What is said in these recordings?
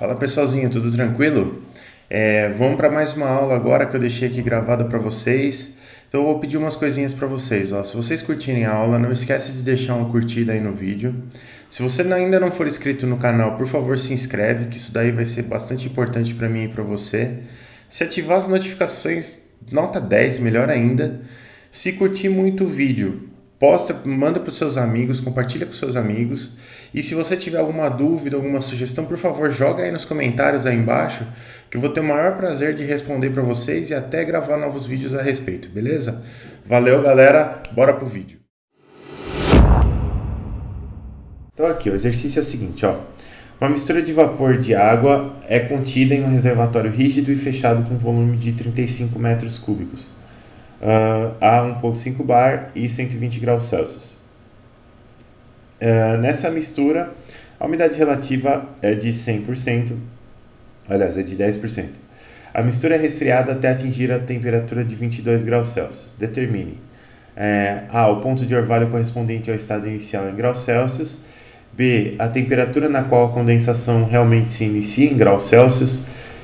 Fala pessoalzinho, tudo tranquilo? Vamos para mais uma aula agora que eu deixei aqui gravada para vocês. Então eu vou pedir umas coisinhas para vocês. Ó. Se vocês curtirem a aula, não esquece de deixar uma curtida aí no vídeo. Se você ainda não for inscrito no canal, por favor se inscreve, que isso daí vai ser bastante importante para mim e para você. Se ativar as notificações, nota 10, melhor ainda. Se curtir muito o vídeo, posta, manda para os seus amigos, compartilha com seus amigos. E se você tiver alguma dúvida, alguma sugestão, por favor, joga aí nos comentários aí embaixo, que eu vou ter o maior prazer de responder para vocês e até gravar novos vídeos a respeito, beleza? Valeu, galera, bora pro vídeo. Então aqui, o exercício é o seguinte, ó. Uma mistura de vapor de água é contida em um reservatório rígido e fechado com volume de 35 metros cúbicos, a 1,5 bar e 120 graus Celsius. Nessa mistura, a umidade relativa é de 100%, aliás, é de 10%. A mistura é resfriada até atingir a temperatura de 22 graus Celsius. Determine A. O ponto de orvalho correspondente ao estado inicial em graus Celsius. B. A temperatura na qual a condensação realmente se inicia em graus Celsius.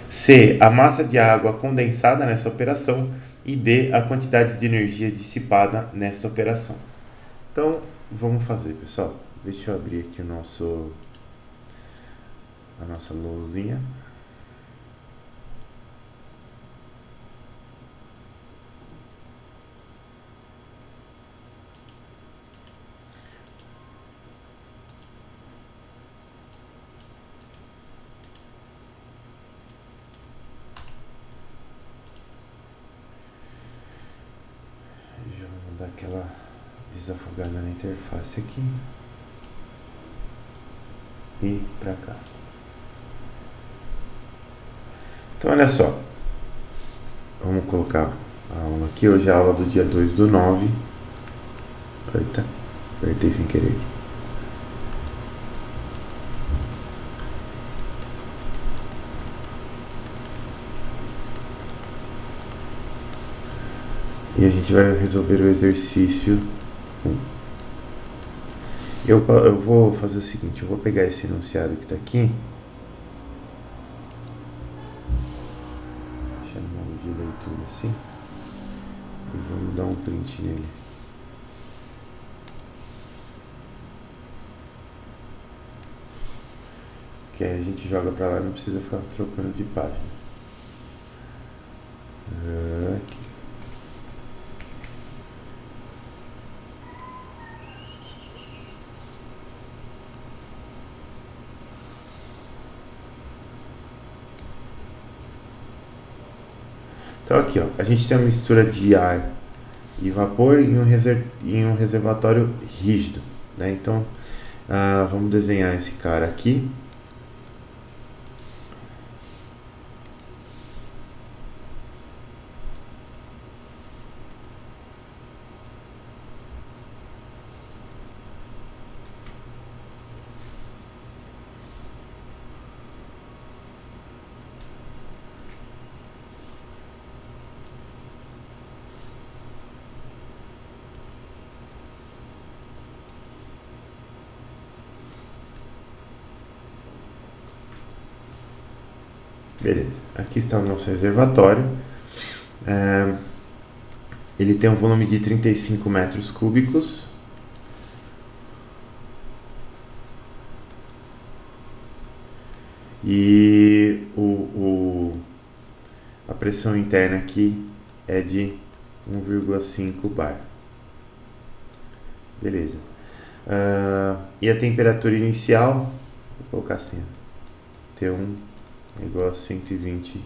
C. A massa de água condensada nessa operação. E D. A quantidade de energia dissipada nessa operação. Então, vamos fazer, pessoal. Deixa eu abrir aqui a nossa lousinha. Já vou dar aquela desafogada na interface aqui. E pra cá. Então olha só, vamos colocar a aula aqui. Hoje é a aula do dia 2/9. Eita, apertei sem querer aqui. E a gente vai resolver o exercício 1. Eu vou fazer o seguinte, eu vou pegar esse enunciado que está aqui, deixar no modo de leitura assim, e vamos dar um print nele. Que aí a gente joga para lá e não precisa ficar trocando de página. Aqui. Então aqui, ó, a gente tem uma mistura de ar e vapor em um reservatório rígido, né? Então, vamos desenhar esse cara aqui. Beleza, aqui está o nosso reservatório. Ele tem um volume de 35 metros cúbicos. E a pressão interna aqui é de 1,5 bar. Beleza. E a temperatura inicial, vou colocar assim, T1 é igual a 120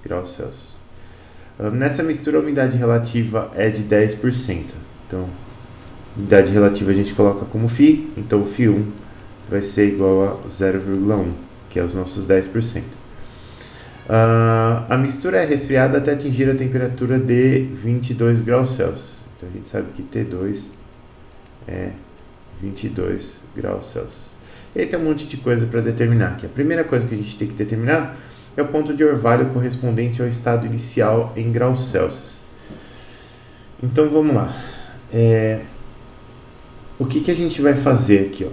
graus Celsius. Nessa mistura a umidade relativa é de 10%. Então, umidade relativa a gente coloca como φ, então o φ1 vai ser igual a 0,1, que é os nossos 10%. A mistura é resfriada até atingir a temperatura de 22 graus Celsius. Então a gente sabe que T2 é 22 graus Celsius. E aí tem um monte de coisa para determinar aqui. A primeira coisa que a gente tem que determinar é o ponto de orvalho correspondente ao estado inicial em graus Celsius. Então vamos lá. O que a gente vai fazer aqui, ó?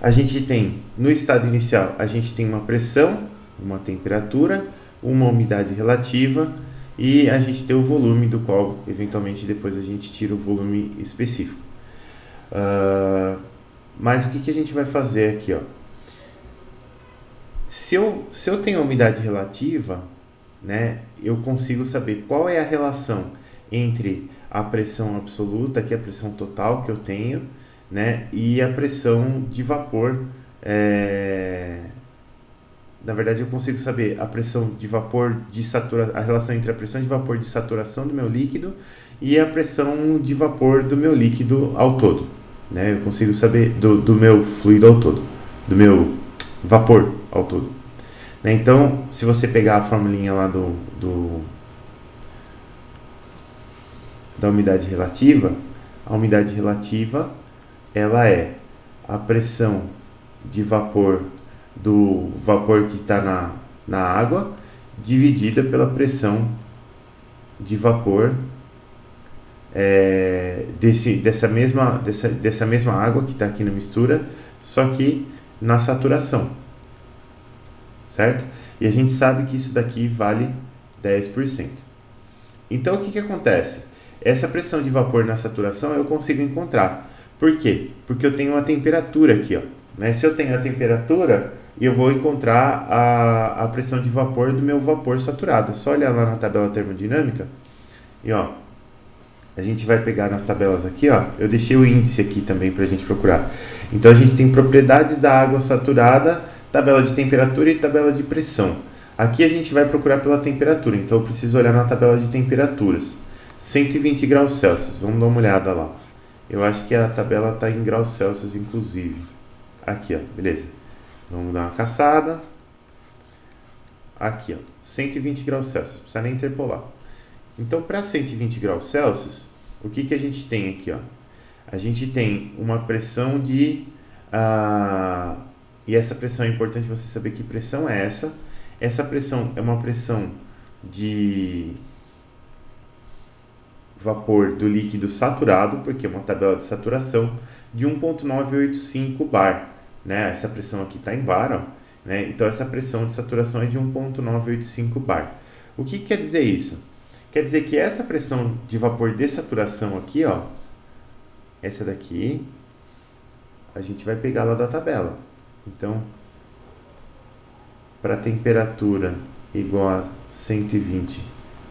a gente tem, no estado inicial, a gente tem uma pressão, uma temperatura, uma umidade relativa e a gente tem o volume, do qual eventualmente depois a gente tira o volume específico. Mas o que a gente vai fazer aqui, ó? Se eu tenho a umidade relativa, né, eu consigo saber qual é a relação entre a pressão absoluta, que é a pressão total que eu tenho, né, e a pressão de vapor. Na verdade, eu consigo saber a pressão de vapor de saturação, a relação entre a pressão de vapor de saturação do meu líquido e a pressão de vapor do meu líquido ao todo, né? Eu consigo saber do meu fluido ao todo, do meu vapor ao todo, né? Então, se você pegar a formulinha lá da umidade relativa, a umidade relativa ela é a pressão de vapor do vapor que está na água dividida pela pressão de vapor dessa mesma água que está aqui na mistura, só que na saturação, certo? E a gente sabe que isso daqui vale 10%. Então, o que acontece? Essa pressão de vapor na saturação eu consigo encontrar. Por quê? Porque eu tenho uma temperatura aqui, ó, né? Se eu tenho a temperatura, eu vou encontrar a pressão de vapor do meu vapor saturado. É só olhar lá na tabela termodinâmica e, ó, a gente vai pegar nas tabelas aqui, ó, eu deixei o índice aqui também para a gente procurar. Então, a gente tem propriedades da água saturada, tabela de temperatura e tabela de pressão. Aqui a gente vai procurar pela temperatura, então eu preciso olhar na tabela de temperaturas. 120 graus Celsius, vamos dar uma olhada lá. Eu acho que a tabela está em graus Celsius, inclusive. Aqui, ó, beleza. Vamos dar uma caçada. Aqui, ó, 120 graus Celsius, não precisa nem interpolar. Então, para 120 graus Celsius, o que a gente tem aqui, ó? A gente tem uma pressão de... e essa pressão é importante você saber que pressão é essa. Essa pressão é uma pressão de vapor do líquido saturado, porque é uma tabela de saturação, de 1.985 bar. Né? Essa pressão aqui está em bar, ó, né? Então essa pressão de saturação é de 1.985 bar. O que quer dizer isso? Quer dizer que essa pressão de vapor de saturação aqui, ó, essa daqui, a gente vai pegar lá da tabela. Então, para temperatura igual a 120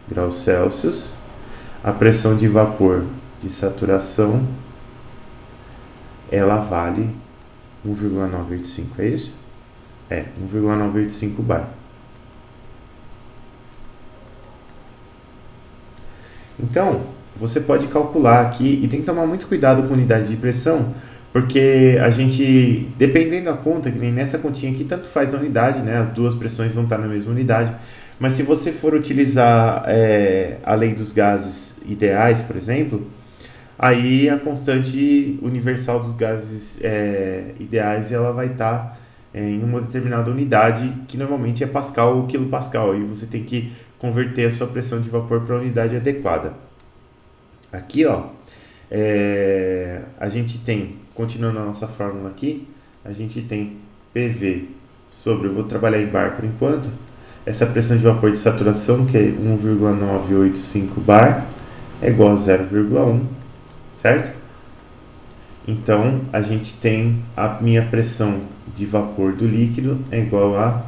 graus Celsius, a pressão de vapor de saturação, ela vale 1,985, é isso? 1,985 bar. Então, você pode calcular aqui, e tem que tomar muito cuidado com unidade de pressão, porque a gente, dependendo da conta, que nem nessa continha aqui, tanto faz a unidade, né? As duas pressões vão estar na mesma unidade. Mas se você for utilizar a lei dos gases ideais, por exemplo, aí a constante universal dos gases ideais ela vai estar em uma determinada unidade, que normalmente é Pascal ou quilopascal. Aí você tem que converter a sua pressão de vapor para a unidade adequada. Aqui, ó, a gente tem, continuando a nossa fórmula aqui, a gente tem PV sobre, eu vou trabalhar em bar por enquanto, essa pressão de vapor de saturação, que é 1,985 bar, é igual a 0,1, certo? Então, a gente tem a minha pressão de vapor do líquido é igual a...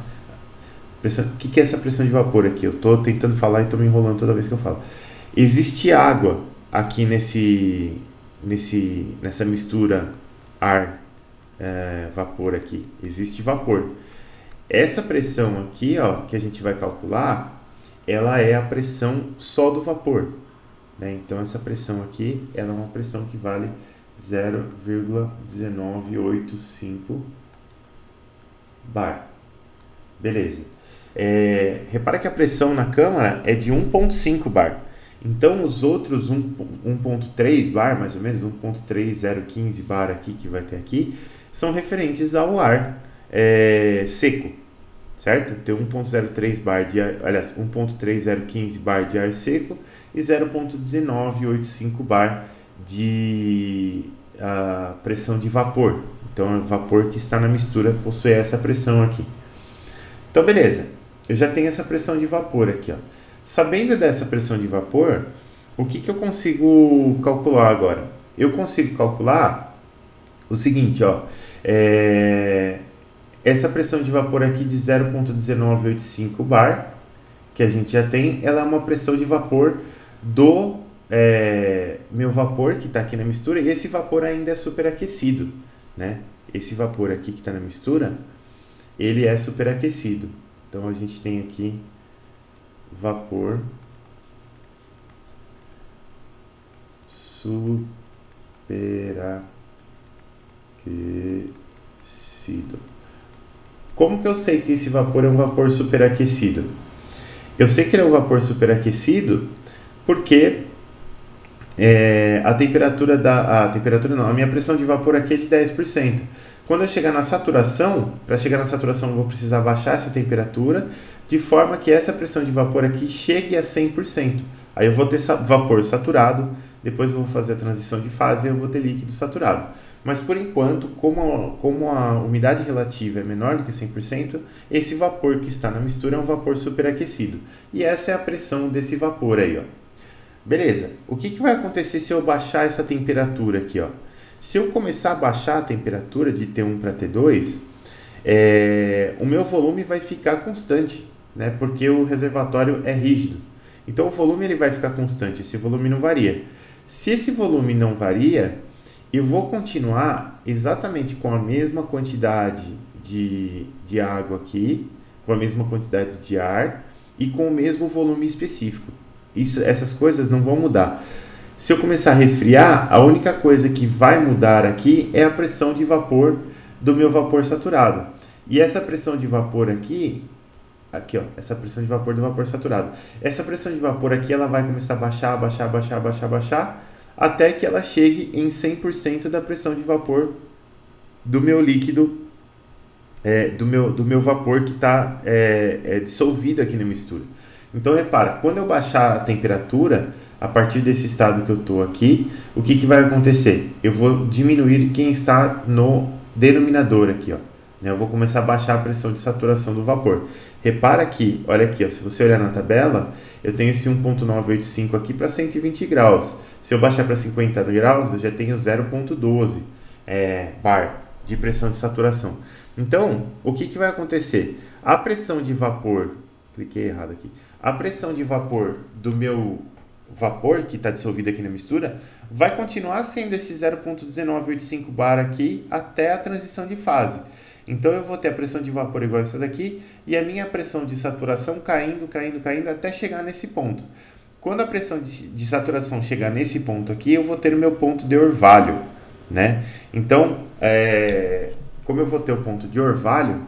O que é essa pressão de vapor aqui? Eu estou tentando falar e estou me enrolando toda vez que eu falo. Existe água aqui nessa mistura ar-vapor aqui. Existe vapor. Essa pressão aqui, ó, que a gente vai calcular, ela é a pressão só do vapor, né? Então, essa pressão aqui, ela é uma pressão que vale 0,1985 bar. Beleza. Repara que a pressão na câmara é de 1,5 bar. Então, os outros 1,3 bar, mais ou menos, 1,3015 bar aqui, que vai ter aqui, são referentes ao ar seco, certo? Tem 1,03 bar de ar, aliás, 1,3015 bar de ar seco e 0,1985 bar de pressão de vapor. Então, o vapor que está na mistura possui essa pressão aqui. Então, beleza. Eu já tenho essa pressão de vapor aqui, ó. Sabendo dessa pressão de vapor, o que eu consigo calcular agora? Eu consigo calcular o seguinte, ó. Essa pressão de vapor aqui de 0,1985 bar, que a gente já tem, ela é uma pressão de vapor do meu vapor que está aqui na mistura, e esse vapor ainda é superaquecido, né? Esse vapor aqui que está na mistura, ele é superaquecido. Então, a gente tem aqui vapor superaquecido. Como que eu sei que esse vapor é um vapor superaquecido? Eu sei que ele é um vapor superaquecido porque a minha pressão de vapor aqui é de 10%. Quando eu chegar na saturação, para chegar na saturação eu vou precisar baixar essa temperatura, de forma que essa pressão de vapor aqui chegue a 100%. Aí eu vou ter vapor saturado, depois eu vou fazer a transição de fase e eu vou ter líquido saturado. Mas por enquanto, como a umidade relativa é menor do que 100%, esse vapor que está na mistura é um vapor superaquecido. E essa é a pressão desse vapor aí, ó. Beleza, o que vai acontecer se eu baixar essa temperatura aqui, ó? Se eu começar a baixar a temperatura de T1 para T2, o meu volume vai ficar constante, né? Porque o reservatório é rígido. Então o volume ele vai ficar constante, esse volume não varia. Se esse volume não varia, eu vou continuar exatamente com a mesma quantidade de água aqui, com a mesma quantidade de ar e com o mesmo volume específico. Essas coisas não vão mudar. Se eu começar a resfriar, a única coisa que vai mudar aqui é a pressão de vapor do meu vapor saturado. E essa pressão de vapor aqui, ó, essa pressão de vapor do vapor saturado. Essa pressão de vapor aqui, ela vai começar a baixar, até que ela chegue em 100% da pressão de vapor do meu líquido, do meu vapor que está dissolvido aqui na mistura. Então, repara, quando eu baixar a temperatura, a partir desse estado que eu estou aqui, o que vai acontecer? Eu vou diminuir quem está no denominador aqui, ó. Eu vou começar a baixar a pressão de saturação do vapor. Repara aqui, olha aqui, ó, se você olhar na tabela, eu tenho esse 1.985 aqui para 120 graus. Se eu baixar para 50 graus, eu já tenho 0.12 bar de pressão de saturação. Então, o que vai acontecer? A pressão de vapor, cliquei errado aqui, a pressão de vapor do meu vapor que está dissolvido aqui na mistura vai continuar sendo esse 0.1985 bar aqui até a transição de fase. Então eu vou ter a pressão de vapor igual a isso daqui e a minha pressão de saturação caindo até chegar nesse ponto. Quando a pressão de saturação chegar nesse ponto aqui, eu vou ter o meu ponto de orvalho, né? Então, como eu vou ter o ponto de orvalho,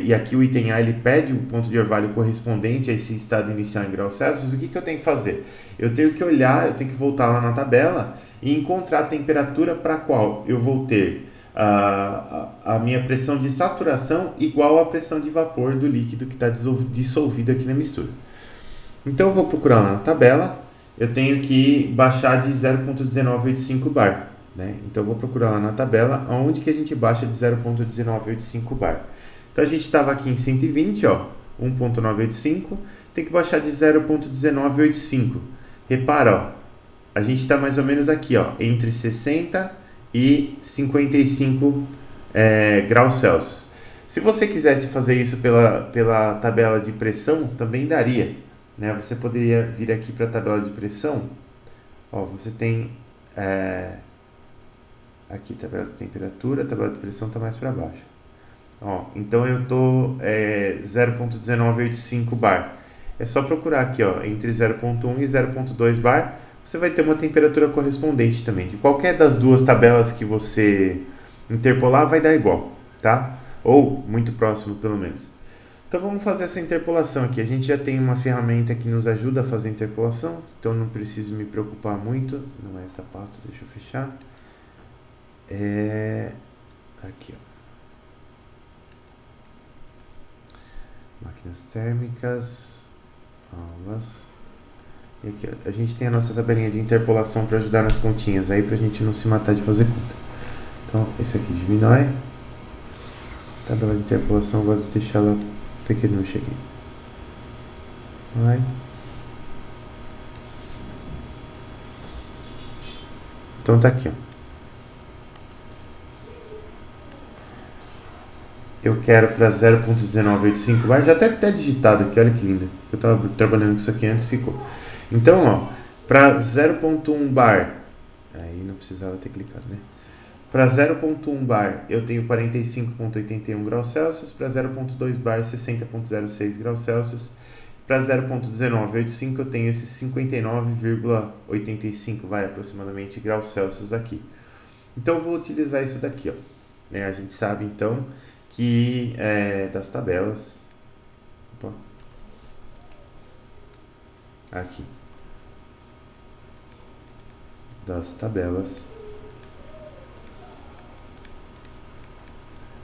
e aqui o item A ele pede o ponto de orvalho correspondente a esse estado inicial em graus Celsius, o que eu tenho que fazer? Eu tenho que olhar, eu tenho que voltar lá na tabela e encontrar a temperatura para a qual eu vou ter a minha pressão de saturação igual à pressão de vapor do líquido que está dissolvido aqui na mistura. Então eu vou procurar lá na tabela, eu tenho que baixar de 0.1985 bar, né? Então eu vou procurar lá na tabela onde que a gente baixa de 0.1985 bar. Então a gente estava aqui em 120, ó, 1.985, tem que baixar de 0.1985. Repara, ó, a gente está mais ou menos aqui, ó, entre 60 e 55 graus Celsius. Se você quisesse fazer isso pela tabela de pressão, também daria, né? Você poderia vir aqui para a tabela de pressão, ó, você tem aqui tabela de temperatura, a tabela de pressão está mais para baixo. Ó, então eu estou 0.1985 bar. É só procurar aqui, ó, entre 0.1 e 0.2 bar, você vai ter uma temperatura correspondente também. De qualquer das duas tabelas que você interpolar, vai dar igual, tá? Ou muito próximo, pelo menos. Então vamos fazer essa interpolação aqui. A gente já tem uma ferramenta que nos ajuda a fazer a interpolação, então não preciso me preocupar muito. Não é essa pasta, deixa eu fechar. Aqui, ó. Máquinas térmicas, aulas. E aqui, ó, a gente tem a nossa tabelinha de interpolação para ajudar nas continhas aí, pra gente não se matar de fazer conta. Então, esse aqui diminui. Tabela de interpolação, eu gosto de deixar ela pequenininha aqui. Vai. Então tá aqui, ó. Eu quero para 0.1985 bar, já até digitado aqui, olha que lindo. Eu tava trabalhando com isso aqui antes, ficou. Então, ó, para 0.1 bar, aí não precisava ter clicado, né? Para 0.1 bar eu tenho 45,81 graus Celsius, para 0.2 bar 60,06 graus Celsius, para 0.1985 eu tenho esses 59,85 vai aproximadamente graus Celsius aqui. Então eu vou utilizar isso daqui, ó. A gente sabe então que das tabelas, opa, aqui, das tabelas,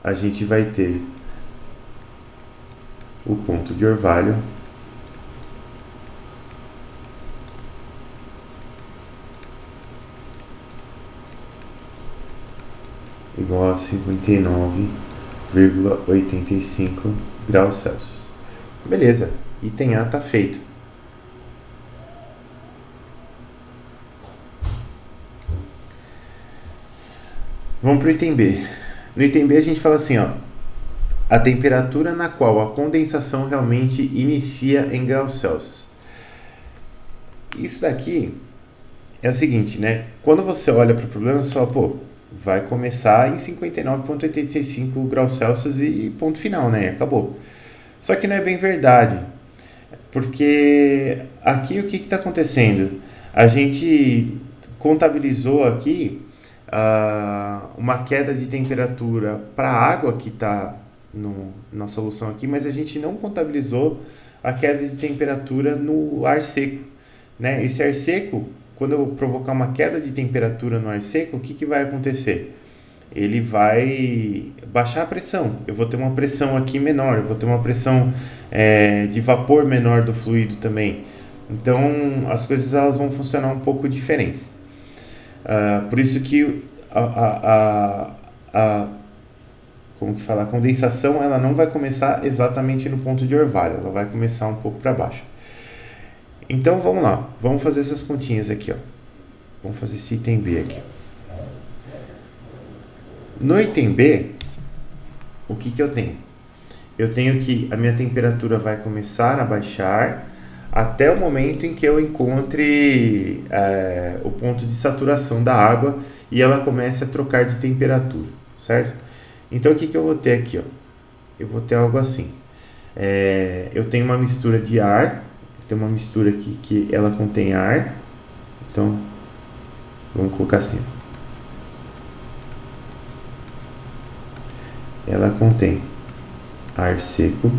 a gente vai ter o ponto de orvalho igual a 59,85 graus Celsius. Beleza, item A está feito. Vamos para o item B. No item B a gente fala assim, ó, a temperatura na qual a condensação realmente inicia em graus Celsius. Isso daqui é o seguinte, né? Quando você olha para o problema, você fala, pô, vai começar em 59,85 graus Celsius e ponto final, né? Acabou. Só que não é bem verdade, porque aqui o que está acontecendo? A gente contabilizou aqui uma queda de temperatura para a água que está na solução aqui, mas a gente não contabilizou a queda de temperatura no ar seco, né? Esse ar seco, quando eu provocar uma queda de temperatura no ar seco, o que vai acontecer? Ele vai baixar a pressão. Eu vou ter uma pressão aqui menor, eu vou ter uma pressão de vapor menor do fluido também. Então, as coisas elas vão funcionar um pouco diferentes. Por isso que como que fala? A condensação ela não vai começar exatamente no ponto de orvalho, ela vai começar um pouco para baixo. Então vamos lá, vamos fazer essas continhas aqui, ó. Vamos fazer esse item B aqui. No item B, o que eu tenho? Eu tenho que a minha temperatura vai começar a baixar até o momento em que eu encontre o ponto de saturação da água e ela comece a trocar de temperatura, certo? Então o que eu vou ter aqui, ó? Eu vou ter algo assim. Eu tenho uma mistura de ar, tem uma mistura aqui que ela contém ar, então vamos colocar assim. Ela contém ar seco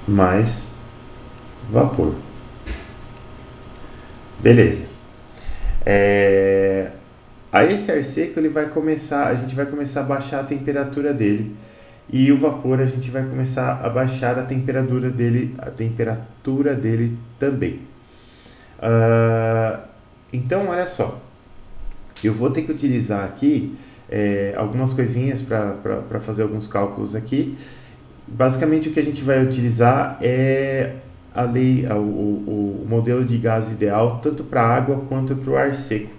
mais vapor. Beleza. Aí esse ar seco ele vai começar, a gente vai começar a baixar a temperatura dele e o vapor a gente vai começar a baixar a temperatura dele também. Então olha só, eu vou ter que utilizar aqui algumas coisinhas para fazer alguns cálculos aqui. Basicamente o que a gente vai utilizar é a lei, o modelo de gás ideal tanto para a água quanto para o ar seco,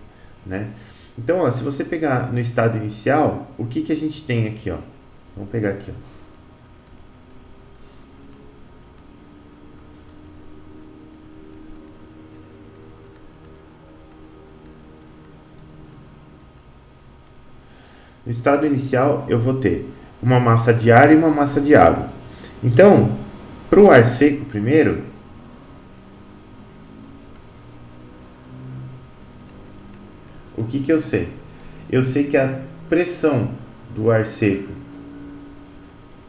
né? Então, ó, se você pegar no estado inicial, o que a gente tem aqui, ó? Vamos pegar aqui, ó. No estado inicial, eu vou ter uma massa de ar e uma massa de água. Então, para o ar seco primeiro, o que eu sei? Eu sei que a pressão do ar seco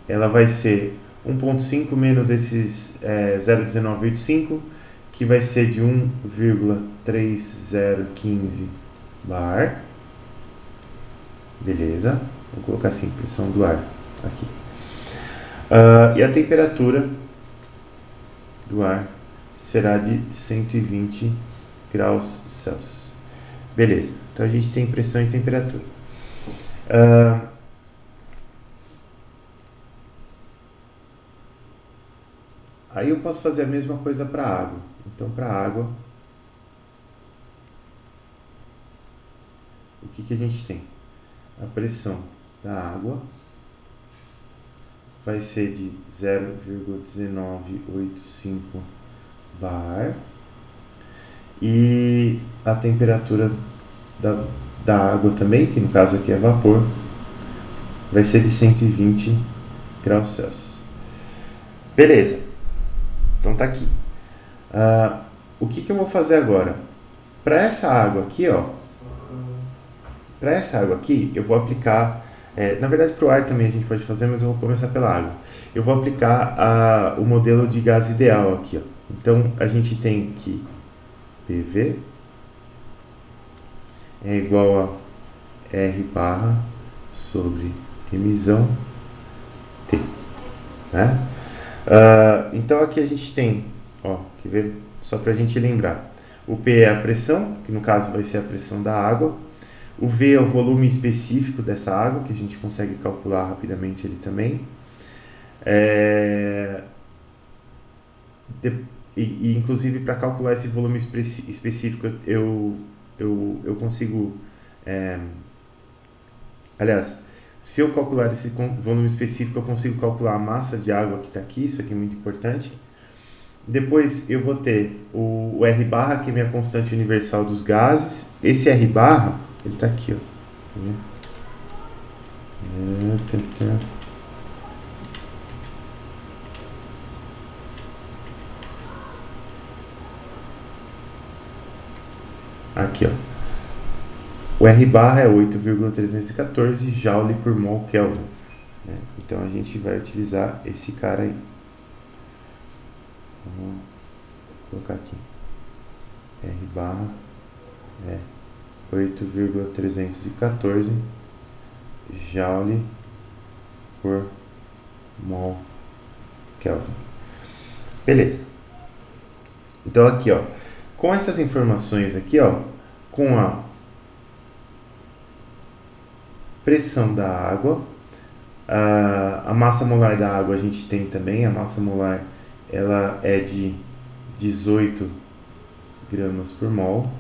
ela vai ser 1,5 menos esses 0,1985, que vai ser de 1,3015 bar. Beleza? Vou colocar assim, pressão do ar aqui. E a temperatura do ar será de 120 graus Celsius. Beleza, então a gente tem pressão e temperatura. Aí eu posso fazer a mesma coisa para a água. Então, para a água, o que a gente tem? A pressão da água vai ser de 0,1985 bar e a temperatura da água também, que no caso aqui é vapor, vai ser de 120 graus Celsius. Beleza, então tá aqui. O que eu vou fazer agora? Para essa água aqui, eu vou aplicar, na verdade para o ar também a gente pode fazer, mas eu vou começar pela água. Eu vou aplicar o modelo de gás ideal aqui, Então a gente tem que PV é igual a R barra sobre emissão T, né? Então aqui a gente tem, quer ver? Só para a gente lembrar, o P é a pressão, que no caso vai ser a pressão da água, o V é o volume específico dessa água, que a gente consegue calcular rapidamente ele também, e inclusive para calcular esse volume específico eu consigo, aliás, se eu calcular esse volume específico, eu consigo calcular a massa de água que está aqui, isso aqui é muito importante. Depois eu vou ter o R barra, que é minha constante universal dos gases. Esse R barra, ele está aqui, Aqui, O R barra é 8,314 Joule por mol Kelvin, né? Então a gente vai utilizar esse cara aí. Vamos colocar aqui. R barra é 8,314 Joule por mol Kelvin. Beleza. Então aqui, com essas informações aqui, com a pressão da água, a massa molar da água a gente tem também, a massa molar ela é de 18 gramas por mol.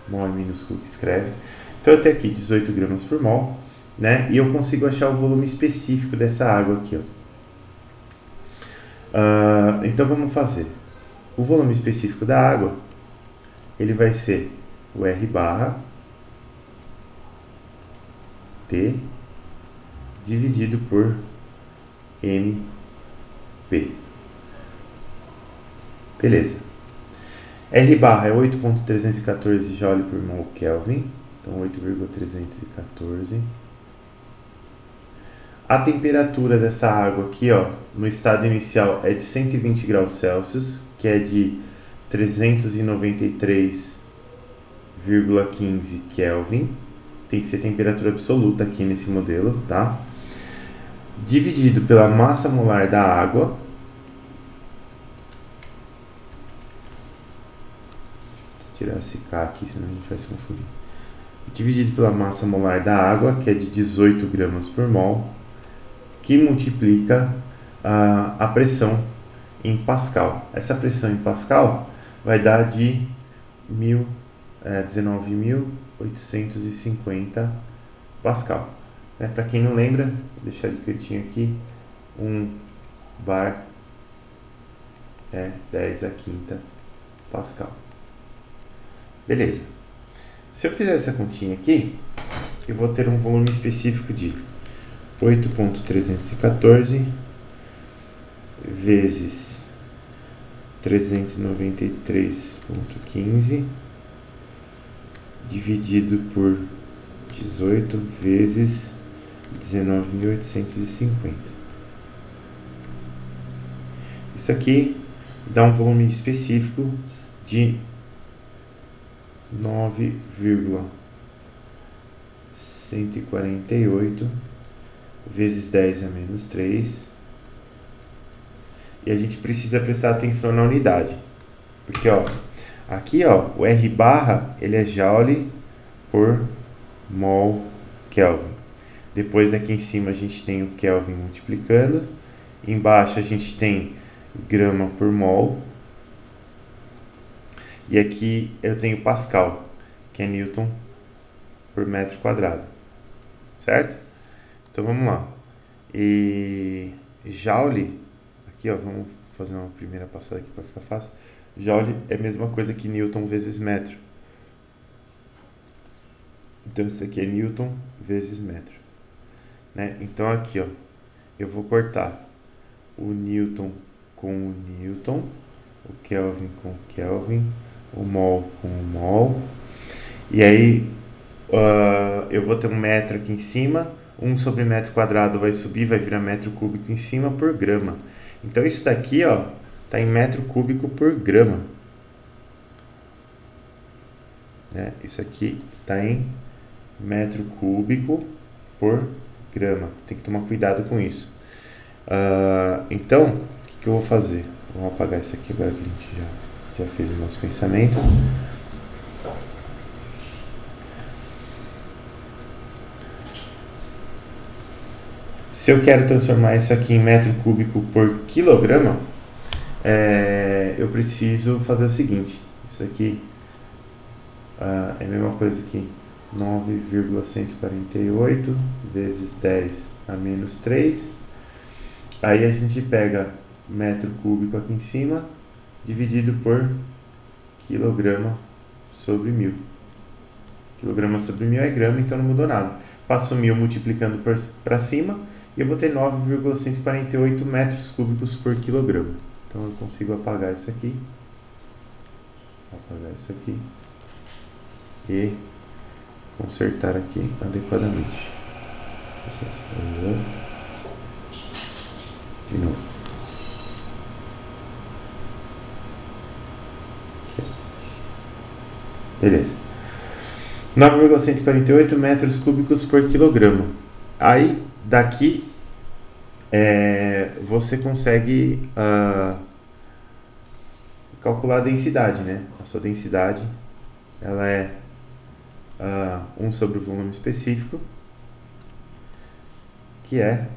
Mol é minúsculo que escreve. Então eu tenho aqui 18 gramas por mol, né? E eu consigo achar o volume específico dessa água aqui, então vamos fazer. O volume específico da água, ele vai ser o R barra T dividido por MP. Beleza. R barra é 8,314 Joule por mol Kelvin. Então 8,314. A temperatura dessa água aqui, no estado inicial é de 120 graus Celsius, que é de 393,15 Kelvin. Tem que ser temperatura absoluta aqui nesse modelo, tá? Dividido pela massa molar da água. Vou tirar esse K aqui, senão a gente vai se confundir. Dividido pela massa molar da água, que é de 18 gramas por mol, que multiplica a pressão em Pascal. Essa pressão em Pascal vai dar de 19.850 Pascal. Para quem não lembra, vou deixar de cantinho aqui, 1 bar é 10 a quinta Pascal. Beleza. Se eu fizer essa continha aqui, eu vou ter um volume específico de 8,314 vezes 393,15 dividido por 18 vezes 19.850. Isso aqui dá um volume específico de 9,148 vezes 10 a menos 3 E a gente precisa prestar atenção na unidade. Porque, ó, aqui, ó, o R barra, ele é Joule por mol Kelvin. Depois aqui em cima a gente tem o Kelvin multiplicando. Embaixo a gente tem grama por mol. E aqui eu tenho Pascal, que é Newton por metro quadrado. Certo? Então vamos lá. E Joule, aqui ó, vamos fazer uma primeira passada aqui para ficar fácil. Joule é a mesma coisa que Newton vezes metro. Então isso aqui é Newton vezes metro. Né? Então aqui ó, eu vou cortar o Newton com o Newton, o Kelvin com o Kelvin, o mol com o mol. E aí eu vou ter um metro aqui em cima, 1 sobre metro quadrado vai subir, vai virar metro cúbico em cima por grama. Então isso daqui ó, está em metro cúbico por grama. Né? Isso aqui está em metro cúbico por grama. Tem que tomar cuidado com isso. Então, o que eu vou fazer? Vamos apagar isso aqui agora que a gente já fez o nosso pensamento. Se eu quero transformar isso aqui em metro cúbico por quilograma, eu preciso fazer o seguinte. Isso aqui é a mesma coisa que 9,148 vezes 10 a menos 3. Aí a gente pega metro cúbico aqui em cima, dividido por quilograma sobre 1000. Quilograma sobre 1000 é grama, então não mudou nada. Passo 1000 multiplicando para cima e eu vou ter 9,148 metros cúbicos por quilograma. Então eu consigo apagar isso aqui. E consertar aqui adequadamente. De novo. Aqui. Beleza. 9,148 metros cúbicos por quilograma. Aí, daqui, você consegue calcular a densidade, né? A sua densidade, ela é 1 sobre o volume específico, que é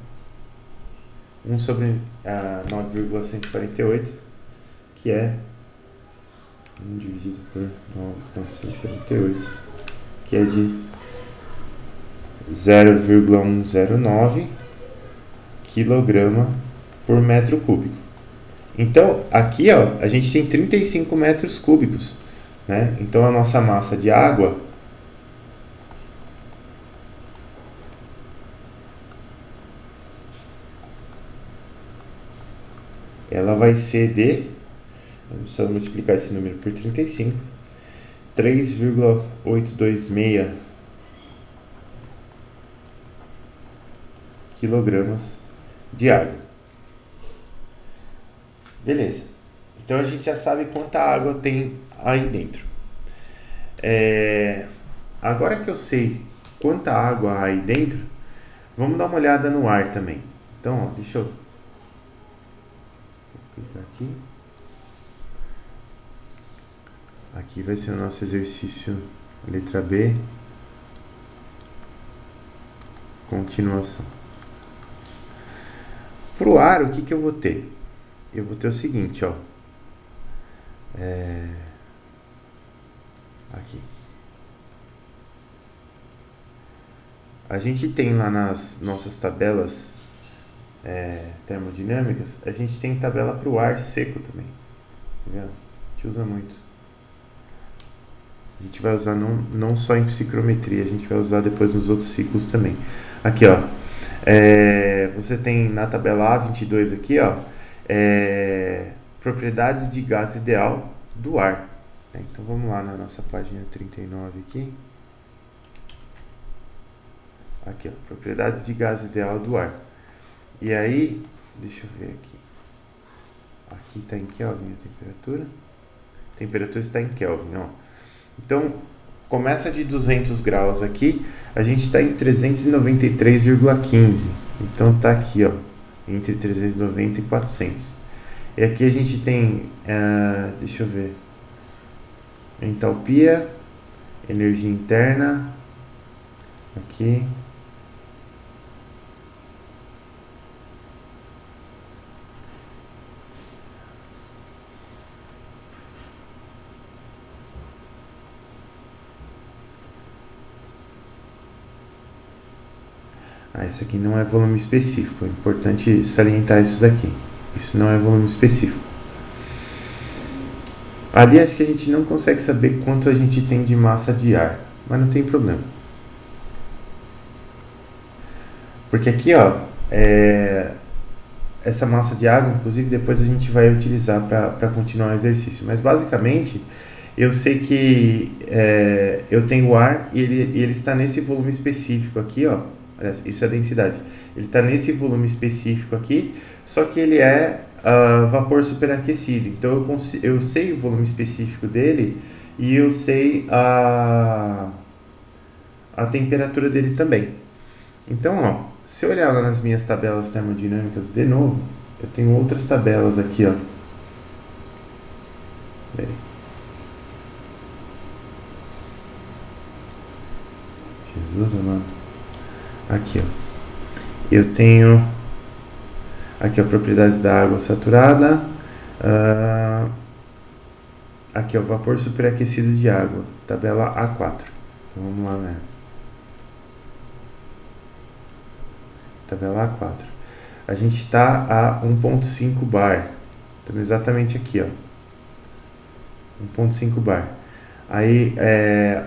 1 sobre 9,148, que é 1 dividido por 9,148, que é de 0,109 quilograma por metro cúbico. Então, aqui ó, a gente tem 35 metros cúbicos, né? Então, a nossa massa de água ela vai ser de, vamos só multiplicar esse número por 35, 3,826 quilogramas de água. Beleza. Então a gente já sabe quanta água tem aí dentro. Agora que eu sei quanta água há aí dentro, vamos dar uma olhada no ar também. Então, ó, deixa eu clicar aqui. Aqui vai ser o nosso exercício letra B. Continuação. Para o ar, o que eu vou ter? Eu vou ter o seguinte, ó. Aqui. A gente tem lá nas nossas tabelas termodinâmicas, a gente tem tabela para o ar seco também. Tá vendo? A gente usa muito. A gente vai usar não só em psicometria, a gente vai usar depois nos outros ciclos também. Aqui, ó. Você tem na tabela A22 aqui, ó, propriedades de gás ideal do ar. Então vamos lá na nossa página 39 aqui. Aqui, ó, propriedades de gás ideal do ar. E aí, deixa eu ver aqui. Aqui está em Kelvin a temperatura. A temperatura está em Kelvin, ó. Então, começa de 200 graus aqui, a gente está em 393,15. Então, está aqui, ó, entre 390 e 400. E aqui a gente tem, deixa eu ver, entalpia, energia interna, aqui. Isso aqui não é volume específico, é importante salientar isso daqui. Isso não é volume específico. Ali acho que a gente não consegue saber quanto a gente tem de massa de ar, mas não tem problema. Porque aqui, ó, essa massa de água, inclusive, depois a gente vai utilizar para continuar o exercício. Mas basicamente, eu sei que eu tenho ar e ele está nesse volume específico aqui, ó. Isso é a densidade. Ele está nesse volume específico aqui, só que ele é vapor superaquecido. Então eu sei o volume específico dele e eu sei a temperatura dele também. Então, ó, se eu olhar lá nas minhas tabelas termodinâmicas de novo, eu tenho outras tabelas aqui, ó. Jesus amado. Aqui, ó. Eu tenho aqui, ó, propriedades da água saturada. Aqui, ó, vapor superaquecido de água, tabela A4. Então, vamos lá, né? Tabela A4. A gente está a 1.5 bar. Então, exatamente aqui, ó. 1.5 bar. Aí,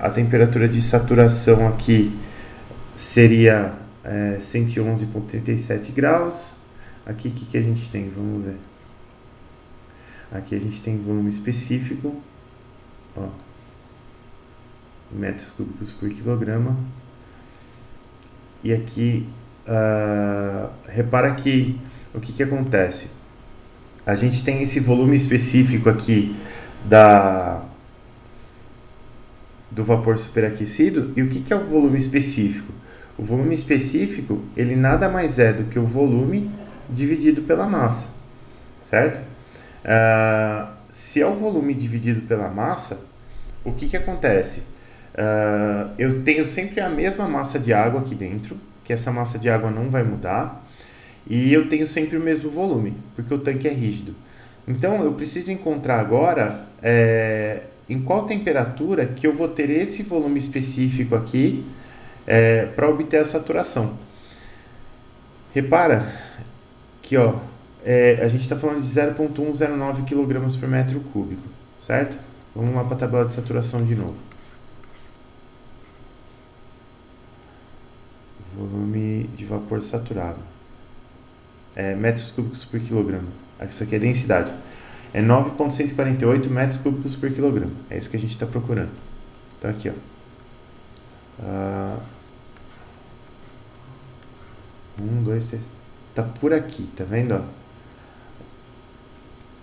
a temperatura de saturação aqui seria 111,37 graus. Aqui, o que a gente tem? Vamos ver. Aqui a gente tem volume específico, ó, metros cúbicos por quilograma. E aqui, repara que o que acontece? A gente tem esse volume específico aqui do vapor superaquecido. E o que é o volume específico? O volume específico, ele nada mais é do que o volume dividido pela massa, certo? Se é o volume dividido pela massa, o que acontece? Eu tenho sempre a mesma massa de água aqui dentro, que essa massa de água não vai mudar, e eu tenho sempre o mesmo volume, porque o tanque é rígido. Então, eu preciso encontrar agora em qual temperatura que eu vou ter esse volume específico aqui para obter a saturação. Repara que, ó, a gente está falando de 0,109 kg por metro cúbico, certo? Vamos lá para a tabela de saturação de novo. Volume de vapor saturado. Metros cúbicos por quilograma. Isso aqui é densidade. É 9,148 metros cúbicos por quilograma. É isso que a gente está procurando. Então aqui, ó. 1, 2, 3. Tá por aqui, tá vendo, ó?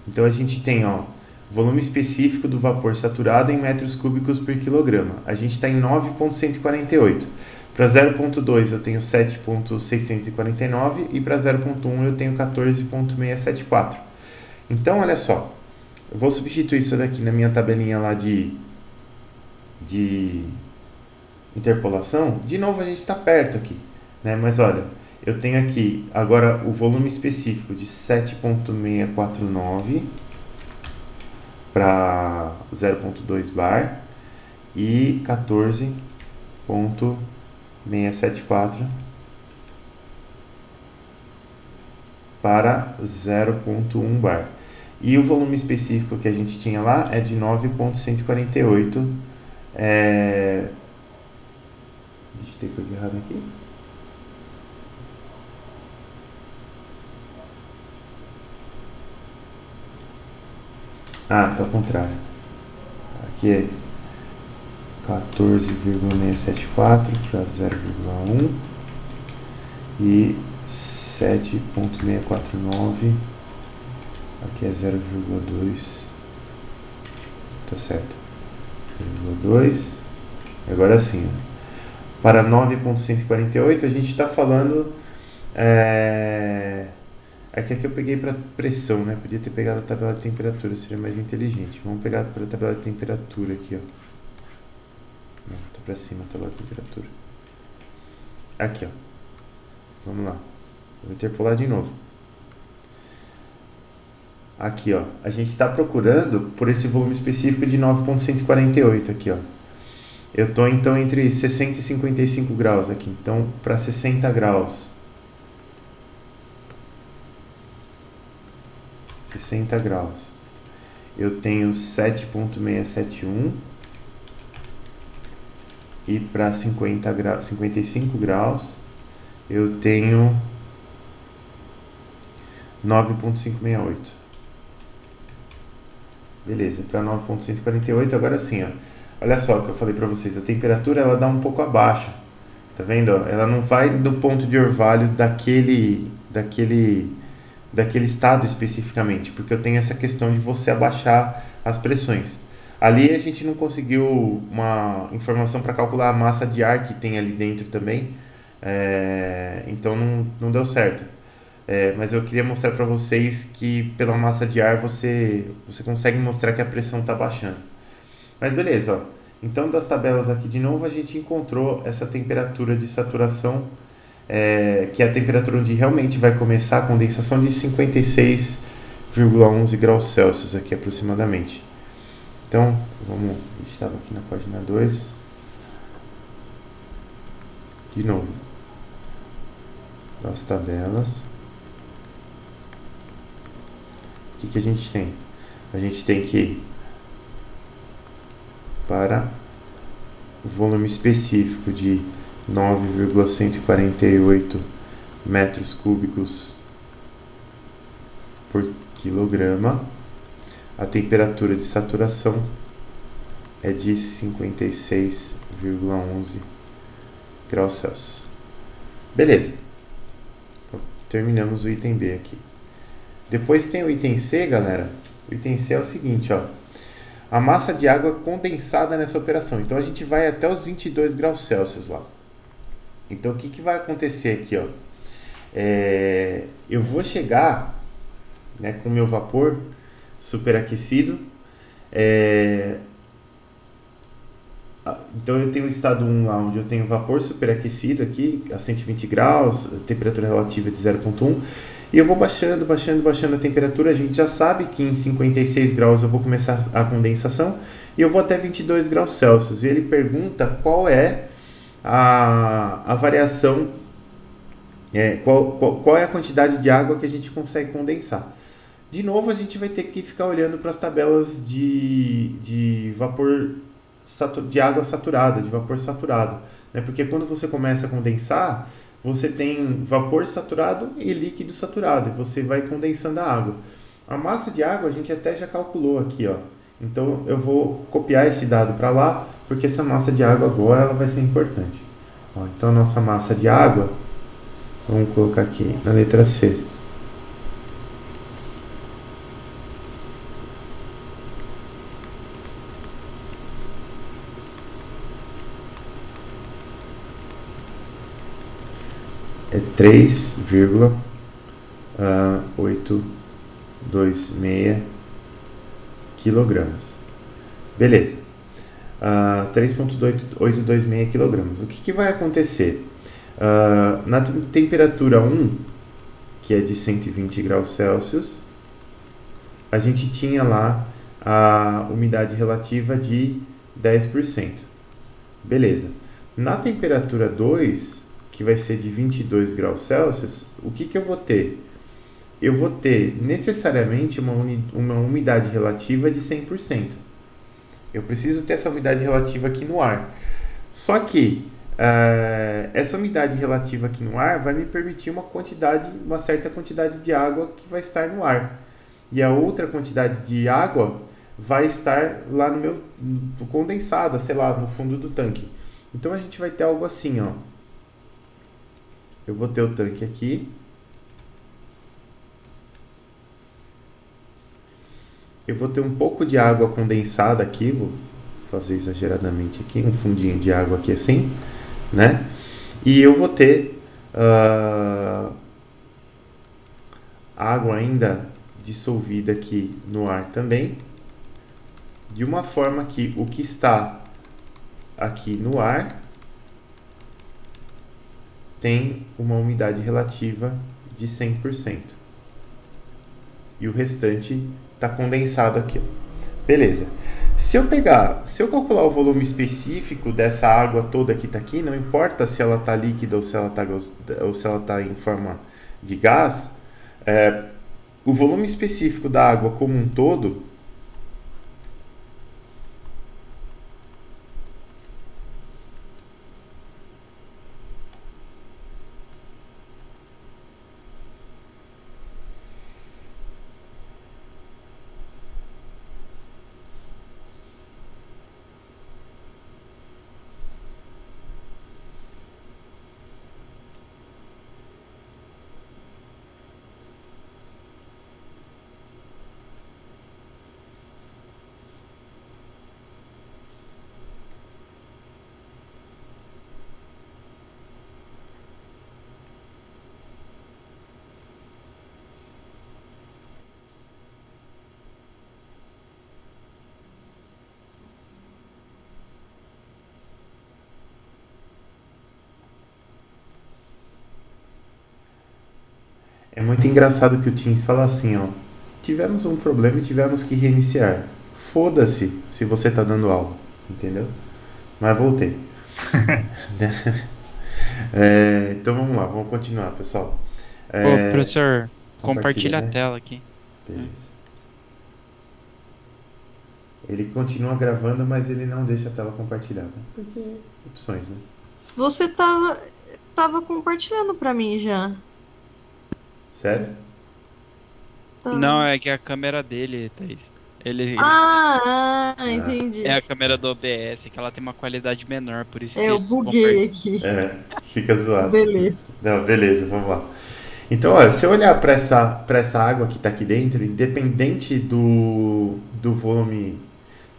Então a gente tem, ó, volume específico do vapor saturado em metros cúbicos por quilograma. A gente está em 9,148. Para 0,2 eu tenho 7,649 e para 0,1 eu tenho 14,674. Então, olha só, eu vou substituir isso daqui na minha tabelinha lá de interpolação. De novo, a gente está perto aqui, né? Mas olha, eu tenho aqui agora o volume específico de 7,649 para 0,2 bar e 14,674 para 0,1 bar. E o volume específico que a gente tinha lá é de 9,148. Digitei coisa errada aqui. Tá ao contrário. Aqui é 14,674 para 0,1 e 7,649. Aqui é 0,2. Tá certo. 0,2. Agora sim. Para 9,148 a gente está falando É que aqui eu peguei para pressão, né? Podia ter pegado a tabela de temperatura, seria mais inteligente. Vamos pegar para a tabela de temperatura aqui, ó. Não, tá para cima a tabela de temperatura. Aqui, ó. Vamos lá. Vou interpolar de novo. Aqui, ó. A gente está procurando por esse volume específico de 9,148 aqui, ó. Eu tô então entre 60 e 55 graus aqui. Então, para 60 graus. 60 graus. Eu tenho 7,671. E para 55 graus, eu tenho 9,568. Beleza, para 9,148, agora sim, ó. Olha só o que eu falei para vocês, a temperatura ela dá um pouco abaixo, tá vendo? Ela não vai do ponto de orvalho daquele estado especificamente, porque eu tenho essa questão de você abaixar as pressões. Ali a gente não conseguiu uma informação para calcular a massa de ar que tem ali dentro também, então não deu certo. Mas eu queria mostrar para vocês que pela massa de ar você consegue mostrar que a pressão está baixando. Mas beleza, ó. Então das tabelas aqui de novo a gente encontrou essa temperatura de saturação, que é a temperatura onde realmente vai começar a condensação de 56,11 graus Celsius aqui aproximadamente. Então, a gente estava aqui na página 2. De novo, das tabelas. O que a gente tem? A gente tem que ir para o volume específico de 9,148 metros cúbicos por quilograma. A temperatura de saturação é de 56,11 graus Celsius. Beleza. Então, terminamos o item B aqui. Depois tem o item C, galera. O item C é o seguinte, ó. A massa de água condensada nessa operação. Então a gente vai até os 22 graus Celsius lá. Então o que vai acontecer aqui, ó? Eu vou chegar, né, com o meu vapor superaquecido. Então eu tenho o estado 1 lá, onde eu tenho vapor superaquecido aqui, a 120 graus, a temperatura relativa de 0,1. E eu vou baixando a temperatura. A gente já sabe que em 56 graus eu vou começar a condensação. E eu vou até 22 graus Celsius. E ele pergunta qual é a variação, qual é a quantidade de água que a gente consegue condensar. De novo, a gente vai ter que ficar olhando para as tabelas de vapor, de água saturada, de vapor saturado, né? Porque quando você começa a condensar, você tem vapor saturado e líquido saturado, e você vai condensando a água. A massa de água a gente até já calculou aqui, ó. Então eu vou copiar esse dado para lá, porque essa massa de água agora ela vai ser importante. Ó, então a nossa massa de água, vamos colocar aqui na letra C. É 3,826 quilogramas. Beleza. 3,826 quilogramas. O que vai acontecer? Na temperatura 1, que é de 120 graus Celsius, a gente tinha lá a umidade relativa de 10%. Beleza. Na temperatura 2, que vai ser de 22 graus Celsius, o que eu vou ter? Eu vou ter necessariamente uma umidade relativa de 100%. Eu preciso ter essa umidade relativa aqui no ar. Só que essa umidade relativa aqui no ar vai me permitir uma certa quantidade de água que vai estar no ar. E a outra quantidade de água vai estar lá no meu condensada, sei lá, no fundo do tanque. Então a gente vai ter algo assim, ó. Eu vou ter o tanque aqui. Eu vou ter um pouco de água condensada aqui, vou fazer exageradamente aqui, um fundinho de água aqui assim, né? E eu vou ter a água ainda dissolvida aqui no ar também, de uma forma que o que está aqui no ar tem uma umidade relativa de 100%. E o restante está condensado aqui. Beleza. Se eu calcular o volume específico dessa água toda que está aqui, não importa se ela está líquida ou se ela está em forma de gás, o volume específico da água como um todo é muito engraçado que o Teams fala assim, ó. Tivemos um problema e tivemos que reiniciar. Foda-se se você tá dando aula, entendeu? Mas voltei. Então vamos lá, vamos continuar, pessoal. Ô, professor, Compartilha, compartilha a né? tela aqui. Beleza. Ele continua gravando, mas ele não deixa a tela compartilhada. Porque opções, né? Você tava compartilhando pra mim já. Sério? Não, Tava. é que é a câmera dele, Thaís. Ele Ah, Entendi. é a câmera do OBS, que ela tem uma qualidade menor, por isso que Eu ele buguei compartilha. aqui. fica zoado. Beleza. Não, beleza, vamos lá. Então, olha, se eu olhar para essa água que está aqui dentro, independente do volume,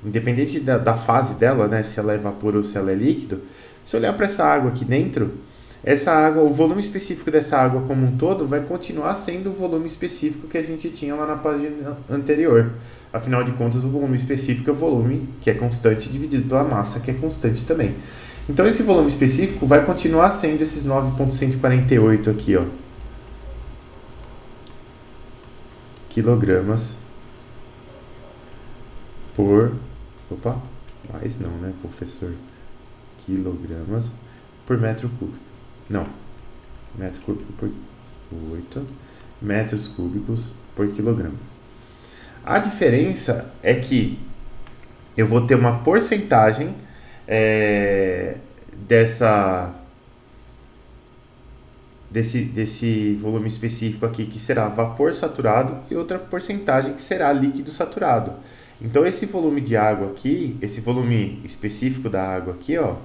independente da fase dela, né, se ela é vapor ou se ela é líquido, se eu olhar para essa água aqui dentro, essa água, o volume específico dessa água como um todo vai continuar sendo o volume específico que a gente tinha lá na página anterior. Afinal de contas, o volume específico é o volume que é constante dividido pela massa, que é constante também. Então, esse volume específico vai continuar sendo esses 9,148 aqui, ó. Quilogramas por... Opa, mais não, né, professor? Quilogramas por metro cúbico. Não, metro cúbico por 8 metros cúbicos por quilograma. A diferença é que eu vou ter uma porcentagem desse volume específico aqui que será vapor saturado e outra porcentagem que será líquido saturado. Então esse volume de água aqui, esse volume específico da água aqui, ó,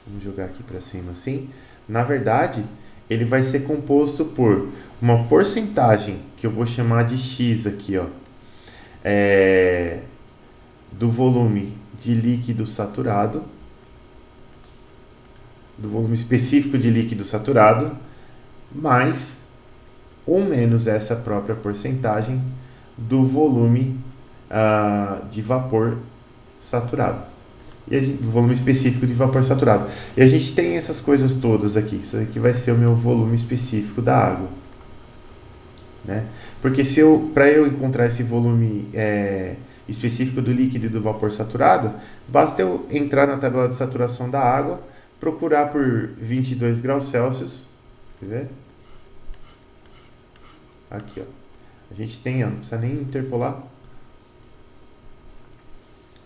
vamos jogar aqui para cima assim, na verdade ele vai ser composto por uma porcentagem que eu vou chamar de X aqui, ó, do volume de líquido saturado, do volume específico de líquido saturado, mais ou menos essa própria porcentagem do volume de vapor saturado. Do volume específico de vapor saturado. E a gente tem essas coisas todas aqui. Isso aqui vai ser o meu volume específico da água. Né? Porque para eu encontrar esse volume específico do líquido e do vapor saturado, basta eu entrar na tabela de saturação da água, procurar por 22 graus Celsius. Quer ver? Aqui, ó. A gente tem, ó, não precisa nem interpolar.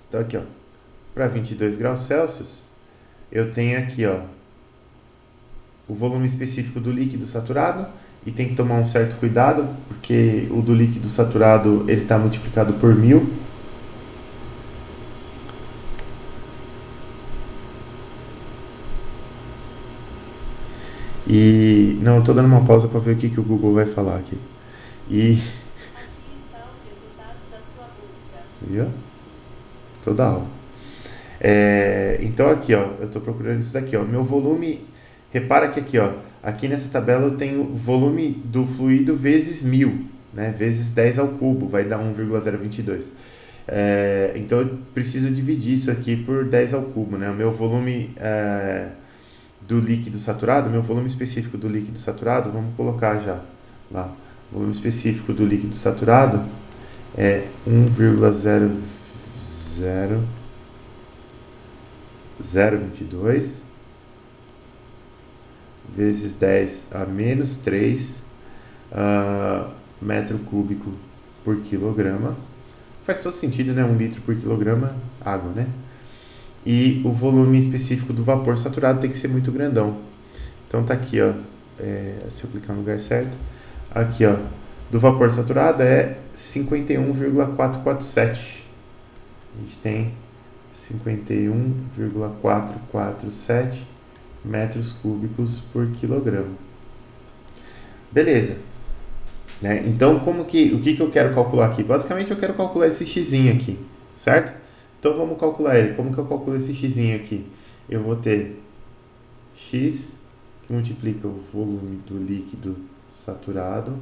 Então aqui, ó, para 22 graus Celsius, eu tenho aqui, ó, o volume específico do líquido saturado, e tem que tomar um certo cuidado, porque o do líquido saturado ele está multiplicado por 1000. E não, eu tô dando uma pausa para ver o que o Google vai falar aqui. E Aqui está o resultado da sua busca. viu? Toda aula. Então aqui, ó, eu estou procurando isso daqui, ó, meu volume. Repara que aqui, ó, aqui nessa tabela eu tenho volume do fluido vezes 1000, né, vezes 10 ao cubo, vai dar 1,022. Então eu preciso dividir isso aqui por 10 ao cubo, né? O meu volume do líquido saturado, meu volume específico do líquido saturado, vamos colocar já lá. O volume específico do líquido saturado é 1,00022 vezes 10 a menos 3 metro cúbico por quilograma. Faz todo sentido, né? 1 litro por quilograma água, né? E o volume específico do vapor saturado tem que ser muito grandão. Então tá aqui, ó. Se eu clicar no lugar certo, aqui, ó, do vapor saturado é 51,447. A gente tem 51,447 metros cúbicos por quilograma. Beleza. Né? Então, o que eu quero calcular aqui? Basicamente, eu quero calcular esse xzinho aqui, certo? Então, vamos calcular ele. Como que eu calculo esse xzinho aqui? Eu vou ter x, que multiplica o volume do líquido saturado,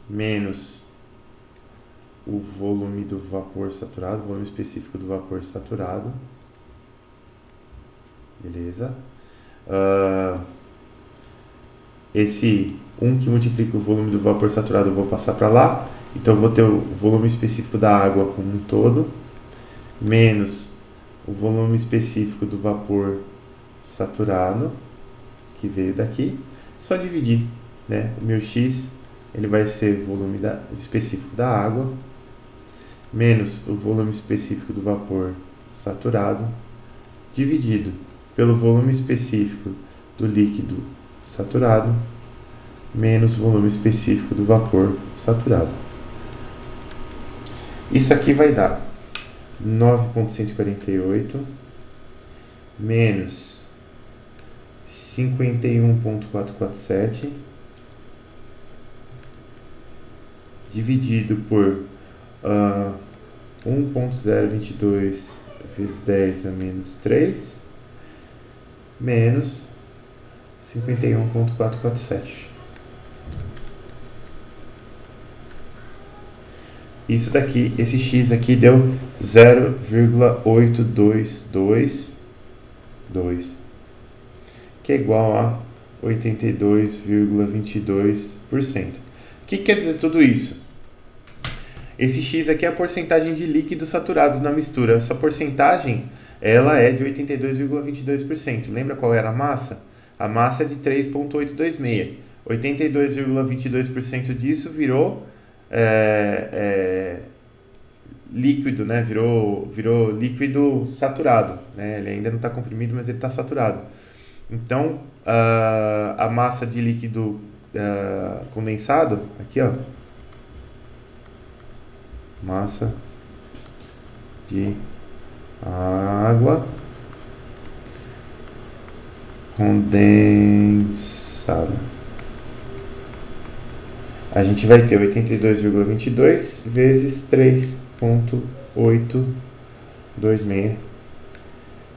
menos o volume do vapor saturado, o volume específico do vapor saturado. Beleza? Esse 1 que multiplica o volume do vapor saturado eu vou passar para lá. Então eu vou ter o volume específico da água como um todo, menos o volume específico do vapor saturado, que veio daqui. Só dividir, né? O meu x ele vai ser o volume específico da água, menos o volume específico do vapor saturado, dividido pelo volume específico do líquido saturado, menos o volume específico do vapor saturado. Isso aqui vai dar 9,148 menos 51,447 dividido por 1,022 vezes 10 a menos 3 menos 51,447. Isso daqui, esse x aqui deu 0,8222, que é igual a 82,22%. O que quer dizer tudo isso? Esse x aqui é a porcentagem de líquido saturado na mistura. Essa porcentagem, ela é de 82,22%. Lembra qual era a massa? A massa é de 3,826. 82,22% disso virou líquido, né? Virou líquido saturado, né? Ele ainda não está comprimido, mas ele está saturado. Então, a massa de líquido condensado, aqui, ó, massa de água condensada. A gente vai ter 82,22 vezes 3,826,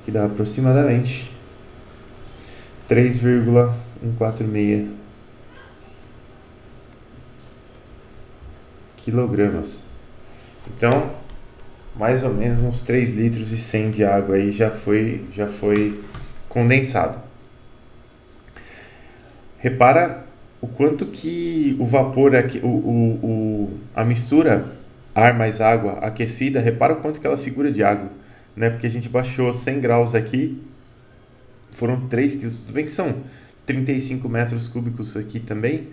que dá aproximadamente 3,146 quilogramas. Então, mais ou menos uns 3 litros e 100 de água aí já foi condensado. Repara o quanto que o vapor aqui, a mistura ar mais água aquecida, repara o quanto que ela segura de água, né? Porque a gente baixou 100 graus aqui, foram 3 quilos, tudo bem que são 35 metros cúbicos aqui também.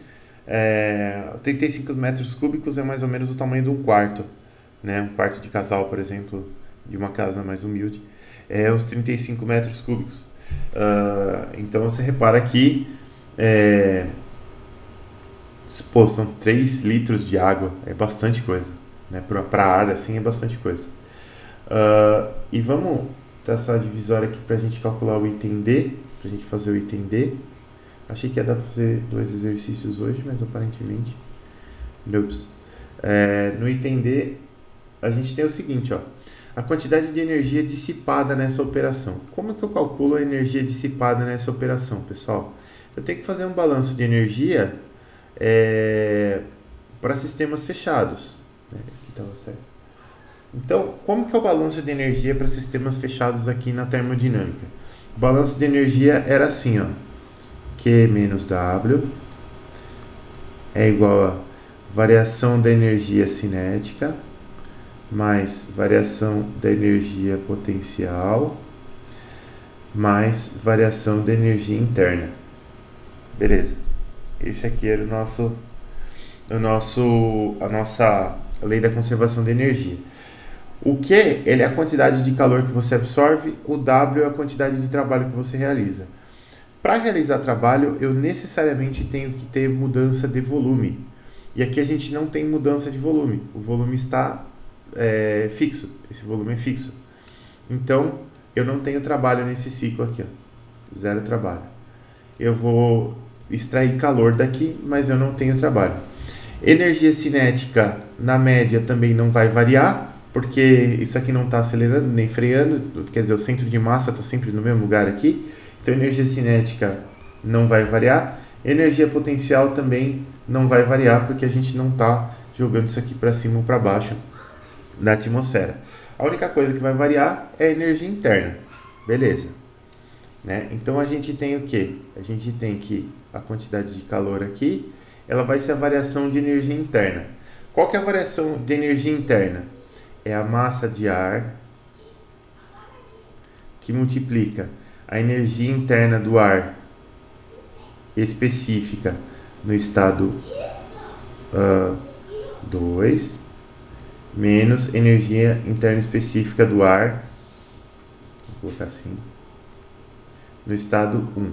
35 metros cúbicos é mais ou menos o tamanho de um quarto, né? Um quarto de casal, por exemplo, de uma casa mais humilde, é uns 35 metros cúbicos. Então você repara que são 3 litros de água, é bastante coisa, né? Para a área assim é bastante coisa. E vamos traçar a divisória aqui para a gente calcular o item D, para a gente fazer o item D. Achei que ia dar para fazer 2 exercícios hoje, mas aparentemente nope. No item D a gente tem o seguinte, ó, a quantidade de energia dissipada nessa operação. Como é que eu calculo a energia dissipada nessa operação, pessoal? Eu tenho que fazer um balanço de energia para sistemas fechados. Né? Aqui estava certo. Então, como que é o balanço de energia para sistemas fechados aqui na termodinâmica? O balanço de energia era assim, ó. Q menos W é igual a variação da energia cinética mais variação da energia potencial mais variação da energia interna. Beleza. Esse aqui era a nossa lei da conservação de energia. O Q, ele é a quantidade de calor que você absorve, o W é a quantidade de trabalho que você realiza. Para realizar trabalho, eu necessariamente tenho que ter mudança de volume. E aqui a gente não tem mudança de volume. O volume está fixo. Esse volume é fixo. Então, eu não tenho trabalho nesse ciclo aqui. Ó. Zero trabalho. Eu vou extrair calor daqui, mas eu não tenho trabalho. Energia cinética, na média, também não vai variar, porque isso aqui não está acelerando nem freando. Quer dizer, o centro de massa está sempre no mesmo lugar aqui. Então, energia cinética não vai variar. Energia potencial também não vai variar, porque a gente não está jogando isso aqui para cima ou para baixo da atmosfera. A única coisa que vai variar é a energia interna. Beleza. Né? Então, a gente tem o quê? A gente tem que a quantidade de calor aqui, ela vai ser a variação de energia interna. Qual que é a variação de energia interna? É a massa de ar que multiplica a energia interna do ar específica no estado 2 menos energia interna específica do ar, vou colocar assim, no estado 1,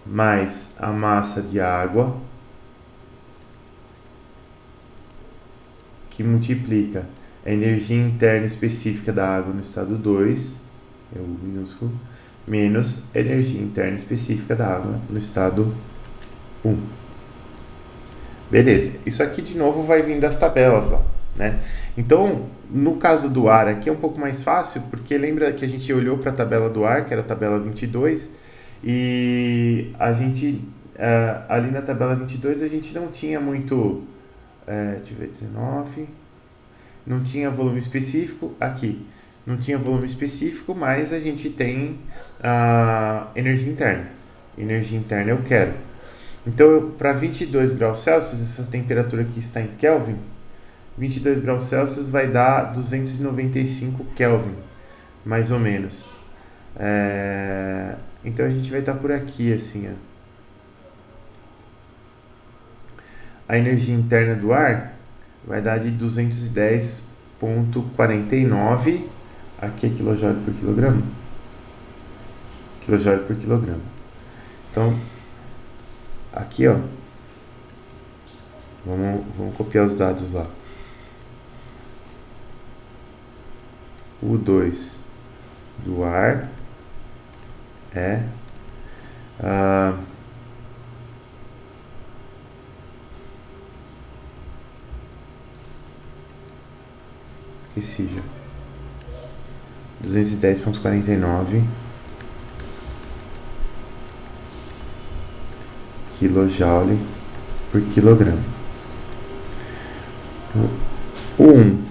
mais a massa de água que multiplica a energia interna específica da água no estado 2, é o minúsculo, menos a energia interna específica da água no estado 1. Beleza, isso aqui de novo vai vir das tabelas lá, né? Então, no caso do ar aqui é um pouco mais fácil, porque lembra que a gente olhou para a tabela do ar, que era a tabela 22, e a gente, ali na tabela 22, a gente não tinha muito, deixa eu ver, 19, não tinha volume específico, aqui não tinha volume específico, mas a gente tem a energia interna. Energia interna eu quero. Então, para 22 graus Celsius, essa temperatura aqui está em Kelvin, 22 graus Celsius vai dar 295 Kelvin, mais ou menos. Então, a gente vai estar por aqui, assim, ó. A energia interna do ar vai dar de 210,49, aqui é quilojoule por quilograma. Quilojoule por quilograma. Então, aqui, ó, vamos copiar os dados lá. O 2 do ar é esqueci já. 210,49 quilojoule por quilograma. O 1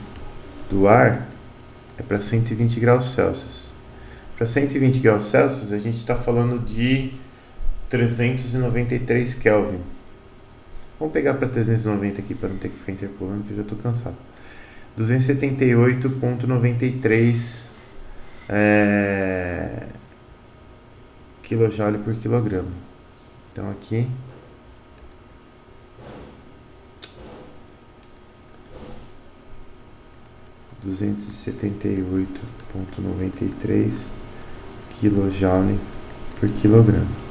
do ar é para 120 graus Celsius. Para 120 graus Celsius, a gente está falando de 393 Kelvin. Vamos pegar para 390 aqui para não ter que ficar interpolando, porque eu já estou cansado. 278,93 quilojoule por quilograma. Então aqui (278,93 quilojoule por quilograma).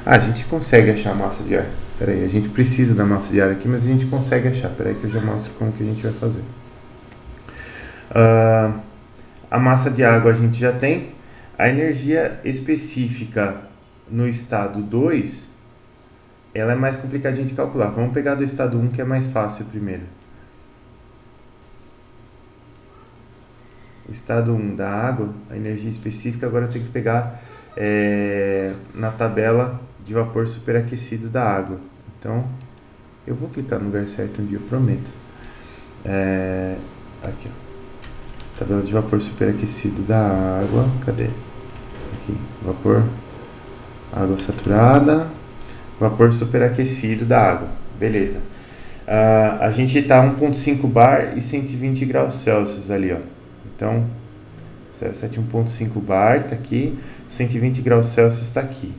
A gente consegue achar a massa de ar. Espera aí, a gente precisa da massa de ar aqui, mas a gente consegue achar. Espera aí que eu já mostro como que a gente vai fazer. A massa de água a gente já tem. A energia específica no estado 2, ela é mais complicadinha de calcular. Vamos pegar do estado 1, que é mais fácil primeiro. estado 1 da água, a energia específica, agora eu tenho que pegar na tabela de vapor superaquecido da água. Então, eu vou clicar no lugar certo um dia, eu prometo. Aqui, ó. Tabela de vapor superaquecido da água. Cadê? Aqui, vapor, água saturada, vapor superaquecido da água. Beleza. A gente está 1.5 bar e 120 graus Celsius ali, ó. Então, 1.5 bar está aqui, 120 graus Celsius está aqui.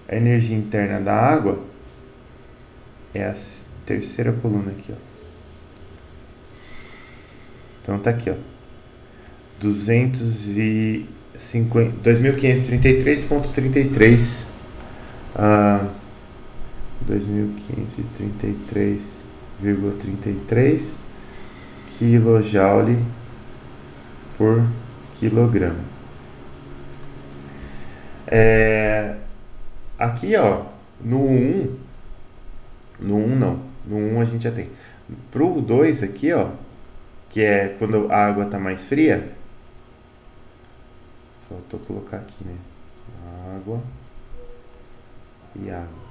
A energia interna da água é a terceira coluna aqui, ó. Então tá aqui, ó. 2533.33 2533,33 kJ por quilograma. Aqui, ó, no 1 a gente já tem. Pro 2 aqui, ó, que é quando a água tá mais fria. Faltou colocar aqui, né? Água e água.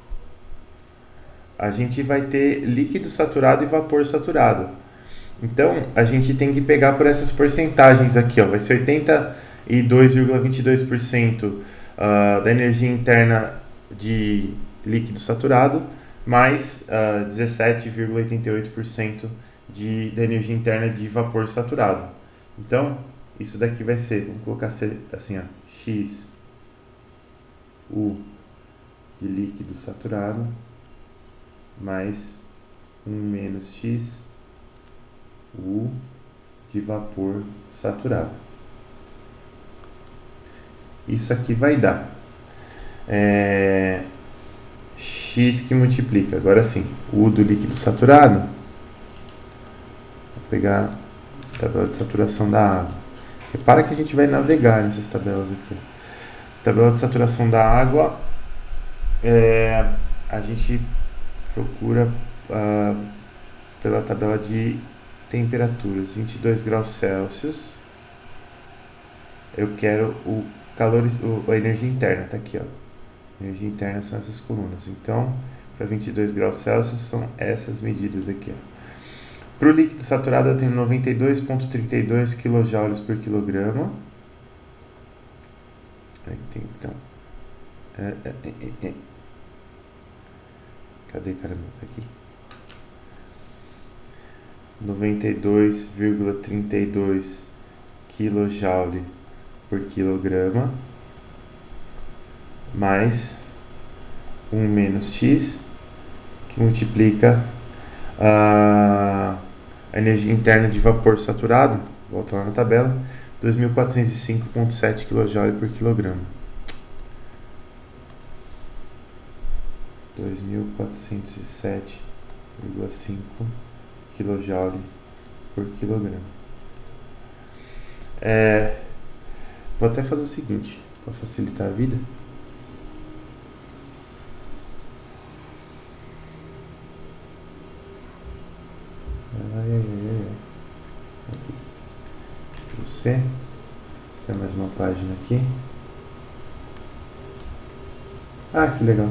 A gente vai ter líquido saturado e vapor saturado. Então, a gente tem que pegar por essas porcentagens aqui, ó. Vai ser 82,22% da energia interna de líquido saturado, mais 17,88% da energia interna de vapor saturado. Então, isso daqui vai ser, vamos colocar assim, ó, X U de líquido saturado mais 1 menos X U de vapor saturado. Isso aqui vai dar X que multiplica, agora sim, U do líquido saturado. Vou pegar a tabela de saturação da água. Repara que a gente vai navegar nessas tabelas aqui. Tabela de saturação da água, a gente procura pela tabela de temperaturas, 22 graus Celsius. Eu quero a energia interna, tá aqui, ó. Energia interna são essas colunas. Então, para 22 graus Celsius são essas medidas aqui, ó. Para o líquido saturado eu tenho 92,32 kJ por quilograma. Aí tem, então. Cadê, caramba? Tá aqui. 92,32 kJ por quilograma mais 1 menos X, que multiplica a energia interna de vapor saturado, volta lá na tabela, 2.405,7 kJ por quilograma. 2.407,5 kJ por quilograma. Vou até fazer o seguinte, para facilitar a vida. Aqui. Você. Tem mais uma página aqui. Ah, que legal.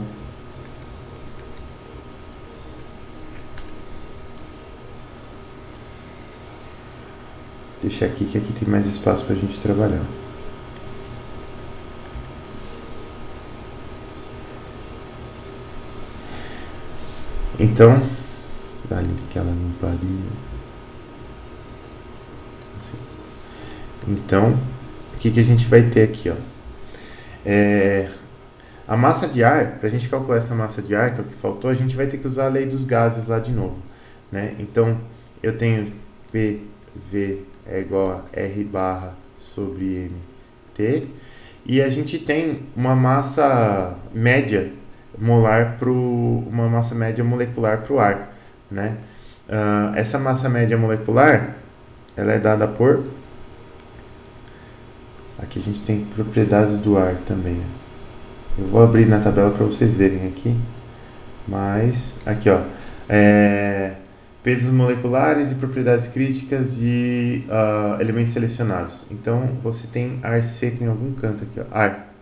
Deixa aqui que aqui tem mais espaço para a gente trabalhar. Então, dá aquela limpadinha. Assim. Então, o que a gente vai ter aqui, ó? A massa de ar, para a gente calcular essa massa de ar, que é o que faltou, a gente vai ter que usar a lei dos gases lá de novo, né? Então, eu tenho PV é igual a R barra sobre MT, e a gente tem uma massa média molar uma massa média molecular para o ar, né? Essa massa média molecular, ela é dada por... Aqui a gente tem propriedades do ar também. Eu vou abrir na tabela para vocês verem aqui. Mas, aqui ó, Pesos moleculares e propriedades críticas de elementos selecionados. Então, você tem ar seco em algum canto aqui, ó. Ar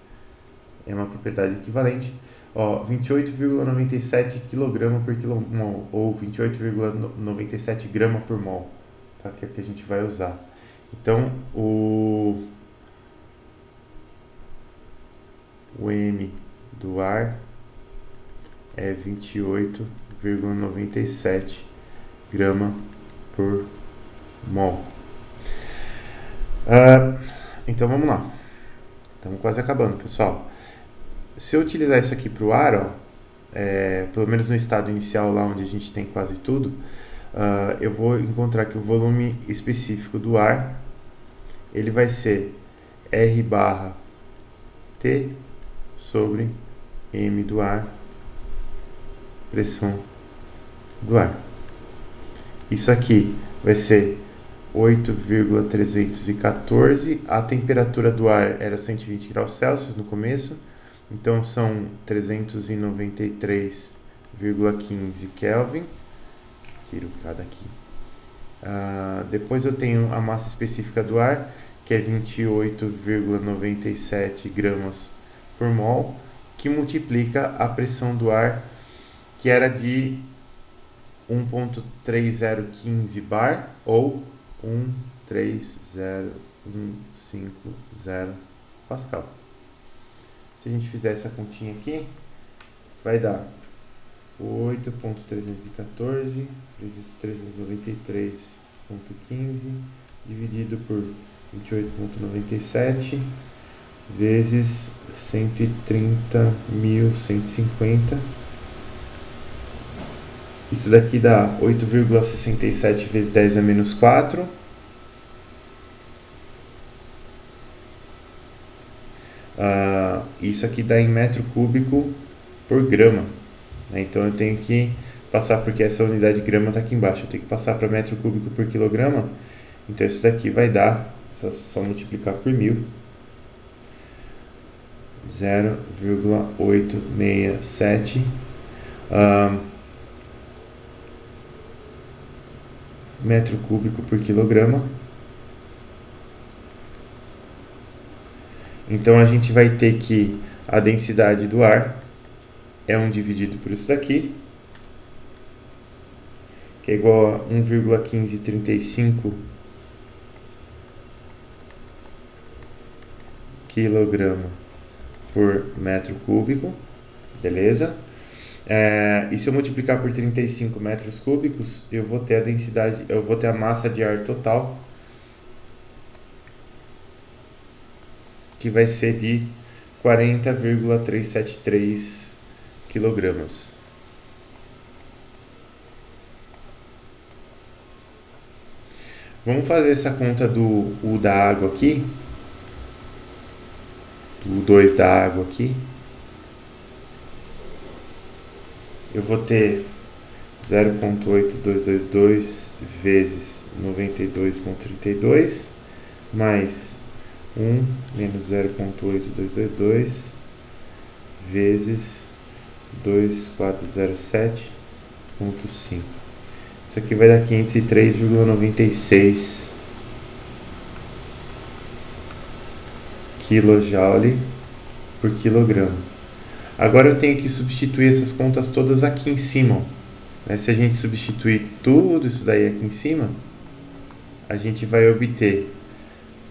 é uma propriedade equivalente. Ó, 28,97 kg por kmol, ou 28,97 grama por mol, tá? Que é o que a gente vai usar. Então, o M do ar é 28,97 grama por mol. Então vamos lá. Estamos quase acabando, pessoal. Se eu utilizar isso aqui para o ar, ó, pelo menos no estado inicial, lá onde a gente tem quase tudo, eu vou encontrar que o volume específico do ar ele vai ser R barra T sobre M do ar, pressão do ar. Isso aqui vai ser 8,314. A temperatura do ar era 120 graus Celsius no começo, então são 393,15 Kelvin. Tiro cada aqui. Depois eu tenho a massa específica do ar, que é 28,97 gramas por mol, que multiplica a pressão do ar, que era de 1.3015 bar ou 130,150 pascal. Se a gente fizer essa continha aqui, vai dar 8.314 vezes 393,15 dividido por 28,97 vezes 130.150. Isso daqui dá 8,67 vezes 10 a menos 4. Isso aqui dá em metro cúbico por grama, né? Então eu tenho que passar, porque essa unidade de grama está aqui embaixo, eu tenho que passar para metro cúbico por quilograma. Então isso daqui vai dar, só multiplicar por 1000, 0,867 metro cúbico por quilograma. Então a gente vai ter que a densidade do ar é 1 dividido por isso daqui, que é igual a 1,1535 quilograma por metro cúbico, beleza? E se eu multiplicar por 35 metros cúbicos, eu vou ter a densidade, eu vou ter a massa de ar total, que vai ser de 40,373 quilogramas. Vamos fazer essa conta do U da água aqui, do U2 da água aqui. Eu vou ter 0,8222 vezes 92,32 mais 1 menos 0,8222 vezes 2407,5. Isso aqui vai dar 503,96 kJ por quilograma. Agora eu tenho que substituir essas contas todas aqui em cima, né? Se a gente substituir tudo isso daí aqui em cima, a gente vai obter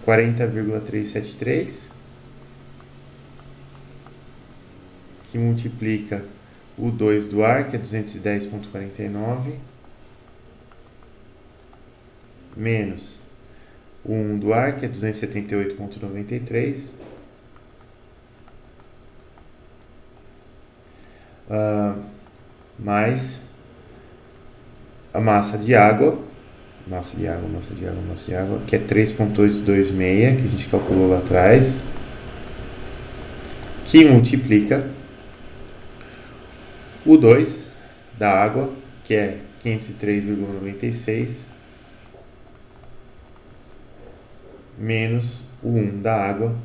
40,373, que multiplica o 2 do ar, que é 210,49, menos o 1 do ar, que é 278,93, mais a massa de água, que é 3,826, que a gente calculou lá atrás, que multiplica o 2 da água, que é 503,96, menos o 1 da água,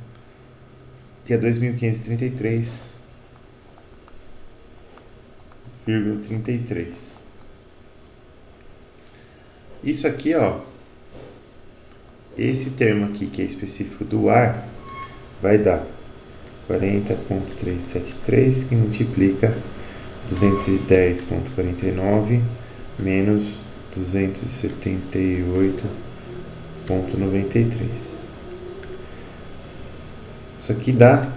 que é 2.533,33. Isso aqui, ó, esse termo aqui que é específico do ar, vai dar 40,373 que multiplica 210,49 menos 278,93. Isso aqui dá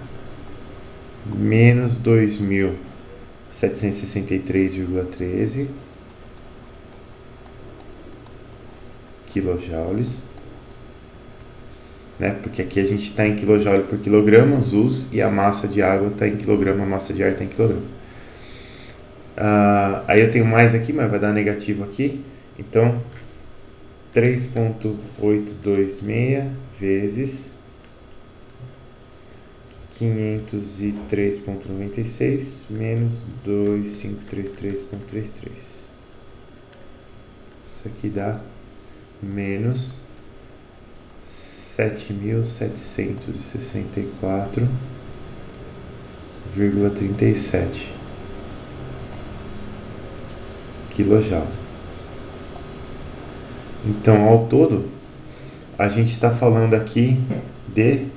menos 2.763,13 quilojoules, né? Porque aqui a gente está em quilojoule por quilograma, os U's, e a massa de água está em quilograma, a massa de ar está em quilograma. Aí eu tenho mais aqui, mas vai dar negativo aqui. Então, 3,826 vezes 503,96 menos 2.533,33. Isso aqui dá menos 7.764,37 kJ. Então, ao todo, a gente está falando aqui de,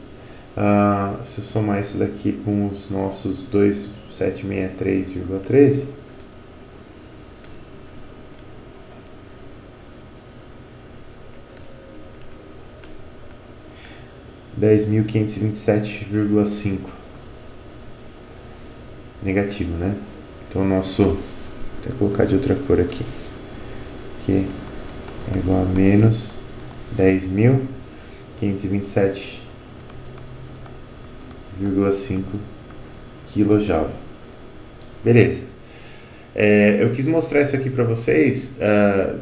se eu somar isso daqui com os nossos 2.763,13, $10.527,5 negativo, né? Então, nosso, vou até colocar de outra cor aqui, que é igual a menos 10.527,5 kJ. Beleza. Eu quis mostrar isso aqui para vocês,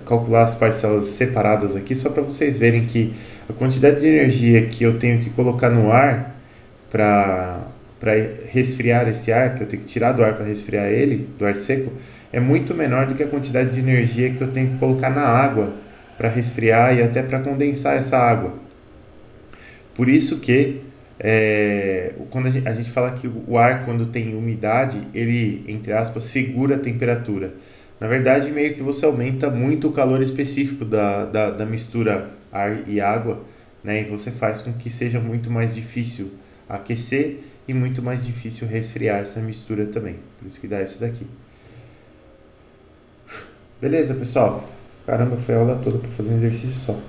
calcular as parcelas separadas aqui, só para vocês verem que a quantidade de energia que eu tenho que colocar no ar para resfriar esse ar, que eu tenho que tirar do ar para resfriar ele, do ar seco, é muito menor do que a quantidade de energia que eu tenho que colocar na água para resfriar e até para condensar essa água. Por isso que quando a gente fala que o ar, quando tem umidade, ele, entre aspas, segura a temperatura. Na verdade, meio que você aumenta muito o calor específico da mistura ar e água, né? E você faz com que seja muito mais difícil aquecer e muito mais difícil resfriar essa mistura também. Por isso que dá isso daqui. Beleza, pessoal? Caramba, foi a aula toda para fazer um exercício só.